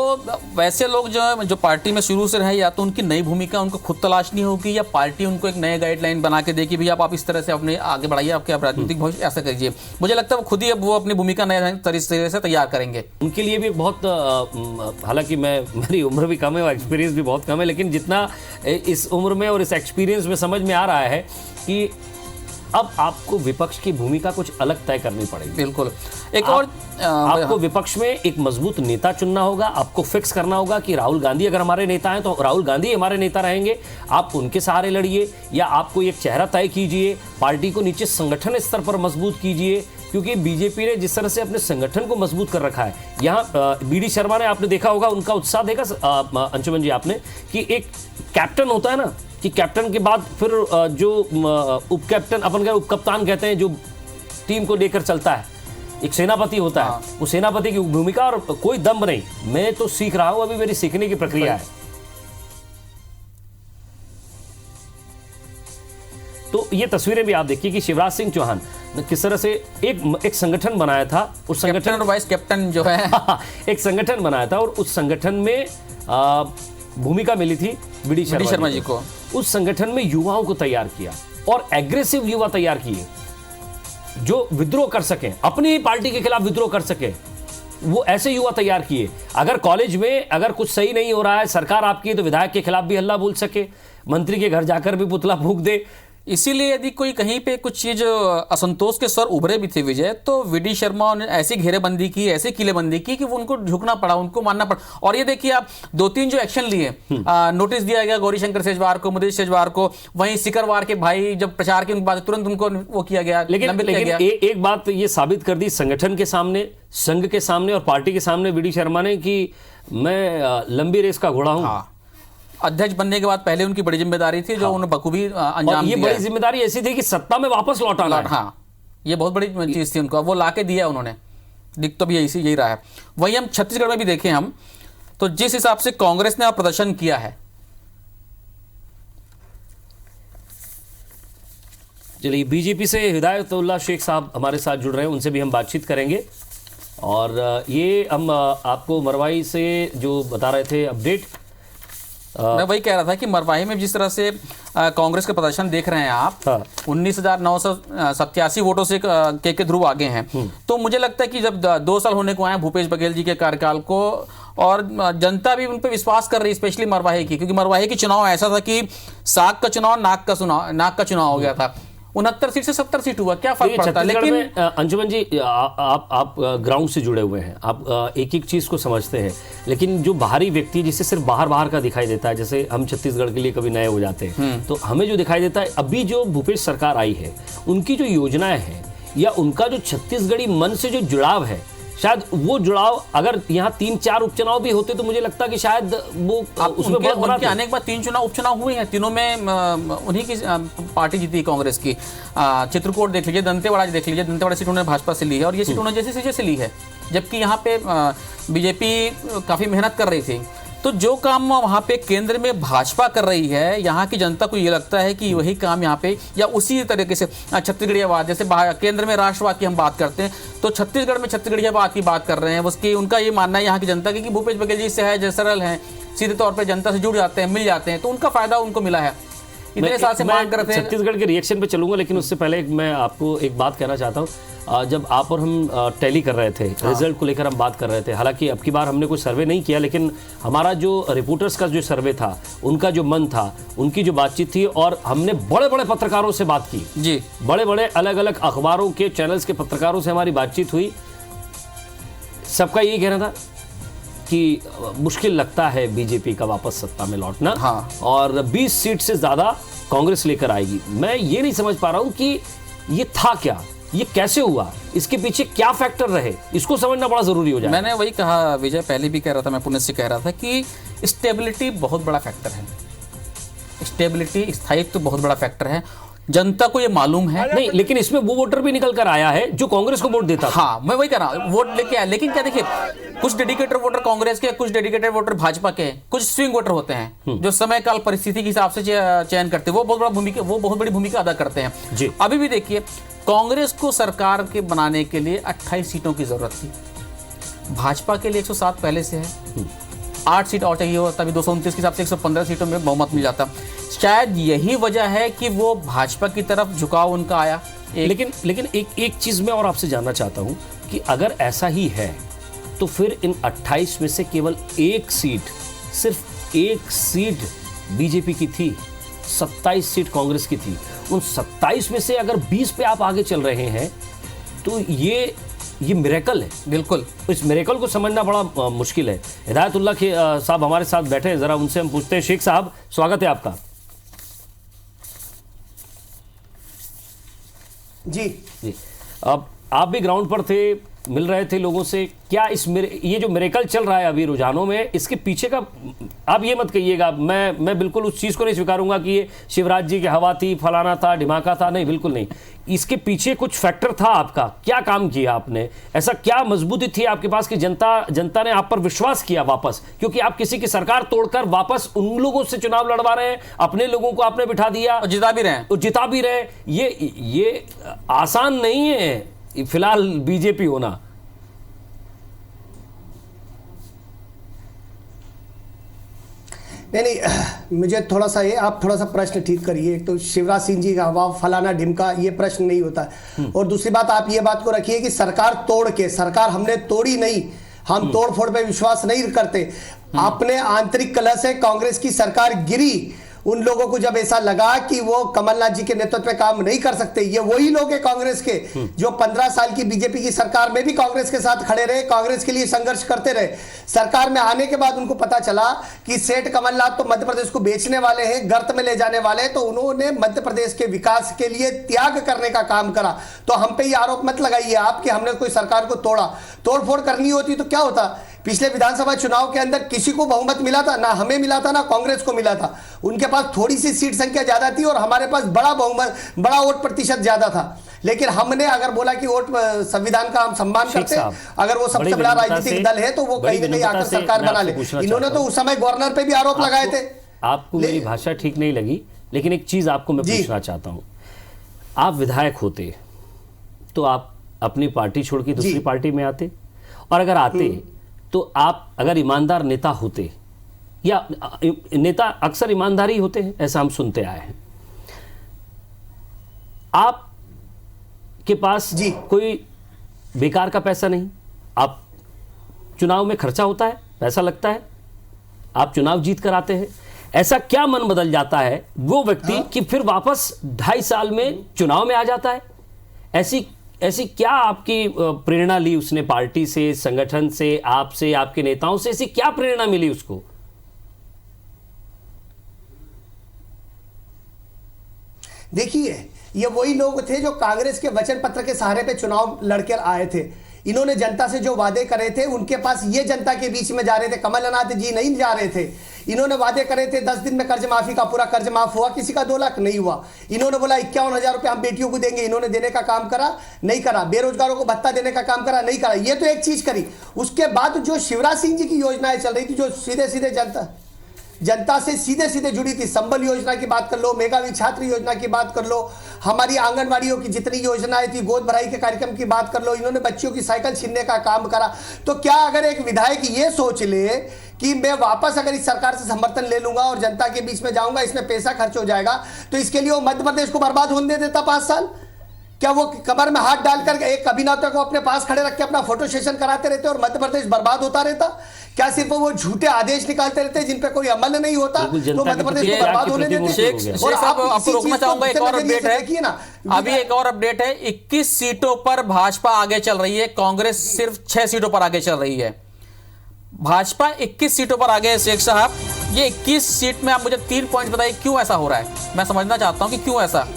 वैसे लोग जो पार्टी में शुरू से रहे, या तो उनकी नई भूमिका उनको खुद तलाशनी होगी या पार्टी उनको एक नए गाइडलाइन बना के देगी, भैया आप इस तरह से अपने आगे बढ़ाइए, आपके राजनीतिक भविष्य ऐसा करिए। मुझे लगता है वो खुद ही अब वो अपनी भूमिका नए तरीके से तैयार करेंगे। उनके लिए भी बहुत, हालांकि मेरी उम्र भी कम है और एक्सपीरियंस भी बहुत कम है, लेकिन जितना इस उम्र में और इस एक्सपीरियंस में समझ में आ रहा है कि अब आपको विपक्ष की भूमिका कुछ अलग तय करनी पड़ेगी। बिल्कुल। एक और आपको विपक्ष में एक मजबूत नेता चुनना होगा, आपको फिक्स करना होगा कि राहुल गांधी अगर हमारे नेता हैं तो राहुल गांधी हमारे नेता रहेंगे, आप उनके सहारे लड़िए, या आपको एक चेहरा तय कीजिए, पार्टी को नीचे संगठन स्तर पर मजबूत कीजिए, क्योंकि बीजेपी ने जिस तरह से अपने संगठन को मजबूत कर रखा है, यहाँ बीडी शर्मा ने, आपने देखा होगा उनका उत्साह देखा अंशुमन जी आपने, कि एक कैप्टन होता है ना, कि कैप्टन के बाद फिर जो उप कैप्टन, अपन उप कप्तान कहते हैं, जो टीम को लेकर चलता है, एक सेनापति होता है, वो सेनापति की भूमिका, और कोई दम नहीं, मैं तो सीख रहा हूं, अभी मेरी सीखने की प्रक्रिया है। तो ये तस्वीरें भी आप देखिए कि शिवराज सिंह चौहान ने किस तरह से एक संगठन बनाया था, उस संगठन और वाइस कैप्टन जो है एक संगठन बनाया था, और उस संगठन में भूमिका मिली थी बीडी शर्मा जी को। उस संगठन में युवाओं को तैयार किया, और एग्रेसिव युवा तैयार किए जो विद्रोह कर सके, अपनी ही पार्टी के खिलाफ विद्रोह कर सके, वो ऐसे युवा तैयार किए। अगर कॉलेज में अगर कुछ सही नहीं हो रहा है, सरकार आपकी है, तो विधायक के खिलाफ भी हल्ला बोल सके, मंत्री के घर जाकर भी पुतला फूंक दे। इसीलिए यदि कोई कहीं पे कुछ चीज असंतोष के स्वर उभरे भी थे विजय, तो वीडी शर्मा ने ऐसी घेरेबंदी की, ऐसी किलेबंदी की कि वो उनको झुकना पड़ा, उनको मानना पड़ा। और ये देखिए आप 2-3 जो एक्शन लिए, नोटिस दिया गया गौरीशंकर सेजवार को, मुदेश सेजवार को, वहीं सिकरवार के भाई जब प्रचार की बात तुरंत उनको वो किया गया, लेकिन एक बात ये साबित कर दी संगठन के सामने, संघ के सामने और पार्टी के सामने वीडी शर्मा ने कि मैं लंबी रेस का घोड़ा हूं। अध्यक्ष बनने के बाद पहले उनकी बड़ी जिम्मेदारी थी, जो उन्होंने बखूबी अंजाम दिया। ये बड़ी जिम्मेदारी ऐसी थी कि सत्ता में वापस लौटाना। हाँ, ये बहुत बड़ी चीज थी उनको, वो लाके दिया उन्होंने, दिख तो भी यही रहा है। वही हम छत्तीसगढ़ में भी देखें हम, तो जिस हिसाब से कांग्रेस ने प्रदर्शन किया है, चलिए बीजेपी से हिदायतुल्लाह शेख साहब हमारे साथ जुड़ रहे हैं, उनसे भी हम बातचीत करेंगे। और ये हम आपको मरवाई से जो बता रहे थे अपडेट, मैं वही कह रहा था कि मरवाही में जिस तरह से कांग्रेस का प्रदर्शन देख रहे हैं आप, 19,987 वोटों से के ध्रुव आगे हैं। तो मुझे लगता है कि जब 2 साल होने को आए भूपेश बघेल जी के कार्यकाल को, और जनता भी उन पर विश्वास कर रही है, स्पेशली मरवाही की, क्योंकि मरवाही की चुनाव ऐसा था कि साग का चुनाव नाक का चुनाव हो गया था। 69 सीट से 70 सीट हुआ, क्या फर्क पड़ता है। लेकिन अंशुमन जी आप ग्राउंड से जुड़े हुए हैं, आप एक एक चीज को समझते हैं, लेकिन जो बाहरी व्यक्ति जिसे सिर्फ बाहर का दिखाई देता है, जैसे हम छत्तीसगढ़ के लिए कभी नए हो जाते हैं, तो हमें जो दिखाई देता है, अभी जो भूपेश सरकार आई है, उनकी जो योजनाएं हैं या उनका जो छत्तीसगढ़ी मन से जो जुड़ाव है, शायद वो जुड़ाव अगर यहाँ 3-4 उपचुनाव भी होते तो मुझे लगता कि शायद वो उसमें बहुत बड़ा आने के बाद 3 उपचुनाव हुए हैं, तीनों में उन्हीं की पार्टी जीती कांग्रेस की। चित्रकूट देख लीजिए, दंतेवाड़ा देख लीजिए, दंतेवाड़ा सीट उन्होंने भाजपा से ली है, और ये सीट उन्होंने जैसे ली है, जबकि यहाँ पे बीजेपी काफी मेहनत कर रही थी। तो जो काम वहाँ पे केंद्र में भाजपा कर रही है, यहाँ की जनता को ये लगता है कि वही काम यहाँ पे, या उसी तरीके से छत्तीसगढ़ीयवाद, जैसे केंद्र में राष्ट्रवाद की हम बात करते हैं, तो छत्तीसगढ़ में छत्तीसगढ़ीयवाद की बात कर रहे हैं। उसकी उनका ये मानना है यहाँ की जनता की कि भूपेश बघेल जी सहज सरल हैं, सीधे तौर पर जनता से जुड़ जाते हैं, मिल जाते हैं, तो उनका फायदा उनको मिला है। इतने साल से मांग कर रहे थे। छत्तीसगढ़ के रिएक्शन पे चलूंगा, लेकिन उससे पहले मैं आपको एक बात कहना चाहता हूँ। जब आप और हम टैली कर रहे थे, रिजल्ट को लेकर हम बात कर रहे थे, हालांकि अब की बार हमने कोई सर्वे नहीं किया, लेकिन हमारा जो रिपोर्टर्स का जो सर्वे था, उनका जो मन था, उनकी जो बातचीत थी, और हमने बड़े बड़े पत्रकारों से बात की जी, बड़े बड़े अलग अलग अखबारों के चैनल्स के पत्रकारों से हमारी बातचीत हुई। सबका यही कहना था कि मुश्किल लगता है बीजेपी का वापस सत्ता में लौटना, और 20 सीट से ज्यादा कांग्रेस लेकर आएगी। मैं ये नहीं समझ पा रहा हूं कि ये था क्या, ये कैसे हुआ, इसके पीछे क्या फैक्टर रहे, इसको समझना बड़ा जरूरी हो जाए। मैंने वही कहा विजय, पहले भी कह रहा था, मैं पुण्य से कह रहा था कि स्टेबिलिटी बहुत बड़ा फैक्टर है, स्टेबिलिटी, स्थायित्व बहुत बड़ा फैक्टर है। जनता को ये मालूम है नहीं, लेकिन इसमें वो वोटर भी निकल कर आया है जो कांग्रेस को वोट देता था। हाँ, मैं वही कह रहा हूं, वोट लेके आया, लेकिन क्या देखिए, कुछ डेडिकेटेड वोटर कांग्रेस के, कुछ डेडिकेटेड वोटर भाजपा के, कुछ स्विंग वोटर होते हैं जो समय काल परिस्थिति के हिसाब से चयन करते हैं, वो बहुत बड़ी भूमिका अदा करते हैं जी। अभी भी देखिए, कांग्रेस को सरकार के बनाने के लिए 28 सीटों की जरूरत थी, भाजपा के लिए 107 पहले से है, 8 सीट और चाहिए होता, तभी 229 के हिसाब से 115 सीटों में बहुमत मिल जाता। शायद यही वजह है कि वो भाजपा की तरफ झुकाव उनका आया। लेकिन एक चीज मैं और आपसे जानना चाहता हूं कि अगर ऐसा ही है तो फिर इन 28 में से केवल 1 सीट, सिर्फ 1 सीट बीजेपी की थी, 27 सीट कांग्रेस की थी। उन 27 में से अगर 20 पे आप आगे चल रहे हैं तो ये मिरेकल है। बिल्कुल, इस मिरेकल को समझना बड़ा मुश्किल है। हिदायतुल्लाह के साहब हमारे साथ बैठे हैं, जरा उनसे हम पूछते हैं। शेख साहब, स्वागत है आपका। जी जी, अब आप भी ग्राउंड पर थे, मिल रहे थे लोगों से। क्या ये जो मिरेकल चल रहा है अभी रुझानों में, इसके पीछे का आप ये मत कहिएगा, मैं बिल्कुल उस चीज़ को नहीं स्वीकारूंगा कि ये शिवराज जी की हवा थी, फलाना था, ढिमाका था, नहीं, बिल्कुल नहीं। इसके पीछे कुछ फैक्टर था आपका, क्या काम किया आपने, ऐसा क्या मजबूती थी आपके पास कि जनता ने आप पर विश्वास किया वापस? क्योंकि आप किसी की सरकार तोड़कर वापस उन लोगों से चुनाव लड़वा रहे हैं, अपने लोगों को आपने बिठा दिया और जिता भी रहे। ये आसान नहीं है फिलहाल बीजेपी होना। नहीं, मुझे थोड़ा सा आप थोड़ा सा प्रश्न ठीक करिए। एक तो शिवराज सिंह जी का हवा, फलाना ढिमका, ये प्रश्न नहीं होता है। और दूसरी बात, आप ये बात को रखिए कि सरकार तोड़ के, सरकार हमने तोड़ी नहीं, हम तोड़ फोड़ पे विश्वास नहीं करते। अपने आंतरिक कलह से कांग्रेस की सरकार गिरी। उन लोगों को जब ऐसा लगा कि वो कमलनाथ जी के नेतृत्व में काम नहीं कर सकते, ये वही लोग हैं कांग्रेस के जो 15 साल की बीजेपी की सरकार में भी कांग्रेस के साथ खड़े रहे, कांग्रेस के लिए संघर्ष करते रहे। सरकार में आने के बाद उनको पता चला कि सेठ कमलनाथ तो मध्य प्रदेश को बेचने वाले हैं, गर्त में ले जाने वाले हैं, तो उन्होंने मध्य प्रदेश के विकास के लिए त्याग करने का काम करा। तो हम पे ये आरोप मत लगाइए आप कि हमने कोई सरकार को तोड़ा। तोड़फोड़ करनी होती तो क्या होता? पिछले विधानसभा चुनाव के अंदर किसी को बहुमत मिला था? ना हमें मिला था, ना कांग्रेस को मिला था। उनके पास थोड़ी सी सीट संख्या ज्यादा थी और हमारे पास बड़ा बहुमत, बड़ा वोट प्रतिशत ज्यादा था। लेकिन हमने अगर बोला कि वोट, संविधान का हम सम्मान करते हैं, अगर वो सबसे बड़ा राजनीतिक दल है तो वो कहीं ना कहीं आकर सरकार बना ले। इन्होंने तो उस समय गवर्नर पे भी आरोप लगाए थे। आपको मेरी भाषा ठीक नहीं लगी, लेकिन एक चीज आपको मैं पूछना चाहता हूं। आप विधायक होते तो आप अपनी पार्टी छोड़ के दूसरी पार्टी में आते, और अगर आते तो आप अगर ईमानदार नेता होते, या नेता अक्सर ईमानदारी होते हैं, ऐसा हम सुनते आए हैं, आप के पास कोई बेकार का पैसा नहीं, आप चुनाव में खर्चा होता है, पैसा लगता है, आप चुनाव जीत कर आते हैं, ऐसा क्या मन बदल जाता है वो व्यक्ति कि फिर वापस 2.5 साल में चुनाव में आ जाता है? ऐसी क्या आपकी प्रेरणा ली उसने पार्टी से, संगठन से, आपसे, आपके नेताओं से? ऐसी क्या प्रेरणा मिली उसको? देखिए, ये वही लोग थे जो कांग्रेस के वचन पत्र के सहारे पे चुनाव लड़कर आए थे। इन्होंने जनता से जो वादे करे थे उनके पास ये जनता के बीच में जा रहे थे। कमलनाथ जी नहीं जा रहे थे। इन्होंने वादे करे थे 10 दिन में कर्ज माफी का, पूरा कर्ज माफ हुआ, किसी का 2 लाख नहीं हुआ। इन्होंने बोला 51,000 रुपए हम बेटियों को देंगे, इन्होंने देने का काम करा, नहीं करा। बेरोजगारों को भत्ता देने का काम करा, नहीं करा। ये तो एक चीज करी। उसके बाद जो शिवराज सिंह जी की योजनाएं चल रही थी, जो सीधे सीधे जनता से सीधे सीधे जुड़ी थी, संबल योजना की बात कर लो, मेधावी छात्र योजना की बात कर लो, हमारी आंगनवाड़ियों की जितनी योजनाएं थी, गोद भराई के कार्यक्रम की बात कर लो, इन्होंने बच्चियों की साइकिल छीनने का काम करा। तो क्या अगर एक विधायक ये सोच ले कि मैं वापस अगर इस सरकार से समर्थन ले लूंगा और जनता के बीच में जाऊंगा, इसमें पैसा खर्च हो जाएगा, तो इसके लिए वो मध्य प्रदेश को बर्बाद होने देता 5 साल? क्या वो कमर में हाथ डालकर एक अभिनेता को अपने पास खड़े रख के अपना फोटो सेशन कराते रहते और मध्य प्रदेश बर्बाद होता रहता? क्या सिर्फ वो झूठे आदेश निकालते रहते जिन पे कोई अमल नहीं होता तो मध्य प्रदेश को बर्बाद होने देते? और आपको रोकना चाहूंगा, एक और अपडेट है, अभी एक और अपडेट है। 21 सीटों पर भाजपा आगे चल रही है, कांग्रेस सिर्फ 6 सीटों पर आगे चल रही है। भाजपा 21 सीटों पर आगे है। शेख साहब, ये 21 सीट में आप मुझे 3 पॉइंट बताइए क्यों ऐसा हो रहा है? मैं समझना चाहता हूं कि क्यों ऐसा।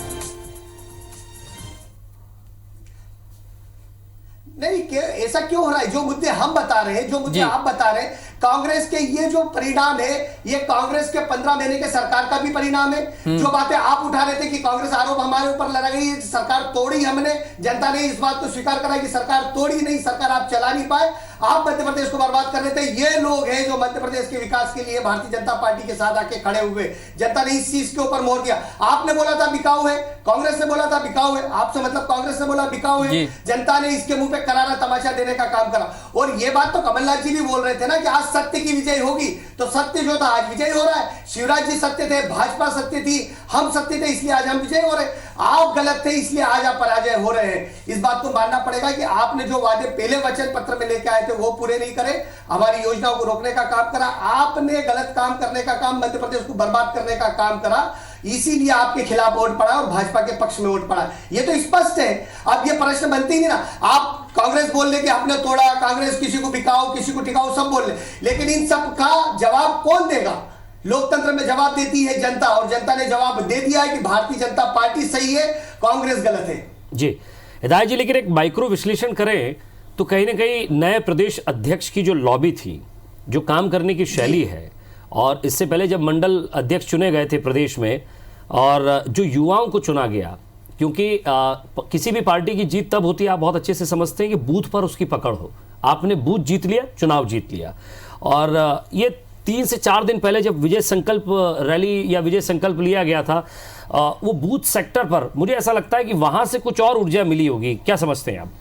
नहीं, ऐसा क्यों हो रहा है? जो मुद्दे हम बता रहे हैं, जो मुद्दे आप बता रहे हैं, कांग्रेस के ये जो परिणाम है, ये कांग्रेस के 15 महीने के सरकार का भी परिणाम है। जो बातें आप उठा रहे थे कि कांग्रेस आरोप हमारे ऊपर लगा गई, सरकार तोड़ी हमने, जनता ने इस बात को स्वीकार करा कि सरकार तोड़ी नहीं, सरकार आप चला नहीं पाए, आप मध्य प्रदेश को बर्बाद कर रहे थे। ये लोग हैं जो मध्य प्रदेश के विकास के लिए भारतीय जनता पार्टी के साथ आके खड़े हुए। जनता ने इस चीज के ऊपर मोहर दिया। आपने बोला था बिकाऊ है, कांग्रेस ने बोला था बिकाऊ है, आपसे मतलब कांग्रेस ने बोला बिकाऊ है, जनता ने इसके मुंह पे करारा तमाशा देने का काम करा। और ये बात तो कमलनाथ जी भी बोल रहे थे ना कि आज सत्य की विजय होगी, तो सत्य जो था आज विजय हो रहा है। शिवराज जी सत्य थे, भाजपा सत्य थी, हम सत्य थे, इसलिए आज हम विजय हो रहे। आप गलत थे, इसलिए आज आप पराजय हो रहे हैं। इस बात को मानना पड़ेगा कि आपने जो वादे पहले वचन पत्र में लेके आए थे वो पूरे नहीं करे, हमारी योजनाओं को रोकने का काम करा, आपने गलत काम करने का काम, मध्य प्रदेश को बर्बाद करने का काम करा। इसीलिए आपके खिलाफ वोट पड़ा और भाजपा के पक्ष में वोट पड़ा। ये तो स्पष्ट है। अब ये प्रश्न बनते ही नहीं ना। आप कांग्रेस बोल ले कि आपने तोड़ा, कांग्रेस किसी को बिकाओ किसी को टिकाओ सब बोल ले, लेकिन इन सब का जवाब कौन देगा? लोकतंत्र में जवाब देती है जनता, और जनता ने जवाब दे दिया है कि भारतीय जनता पार्टी सही है, कांग्रेस गलत है। जी हिदायत जी, लेकिन एक माइक्रो विश्लेषण करें तो कहीं ना कहीं नए प्रदेश अध्यक्ष की जो लॉबी थी, जो काम करने की शैली है, और इससे पहले जब मंडल अध्यक्ष चुने गए थे प्रदेश में और जो युवाओं को चुना गया, क्योंकि किसी भी पार्टी की जीत तब होती है, आप बहुत अच्छे से समझते हैं कि बूथ पर उसकी पकड़ हो। आपने बूथ जीत लिया, चुनाव जीत लिया, और ये 3 से 4 दिन पहले जब विजय संकल्प रैली या विजय संकल्प लिया गया था, वो बूथ सेक्टर पर मुझे ऐसा लगता है कि वहां से कुछ और ऊर्जा मिली होगी। क्या समझते हैं आप?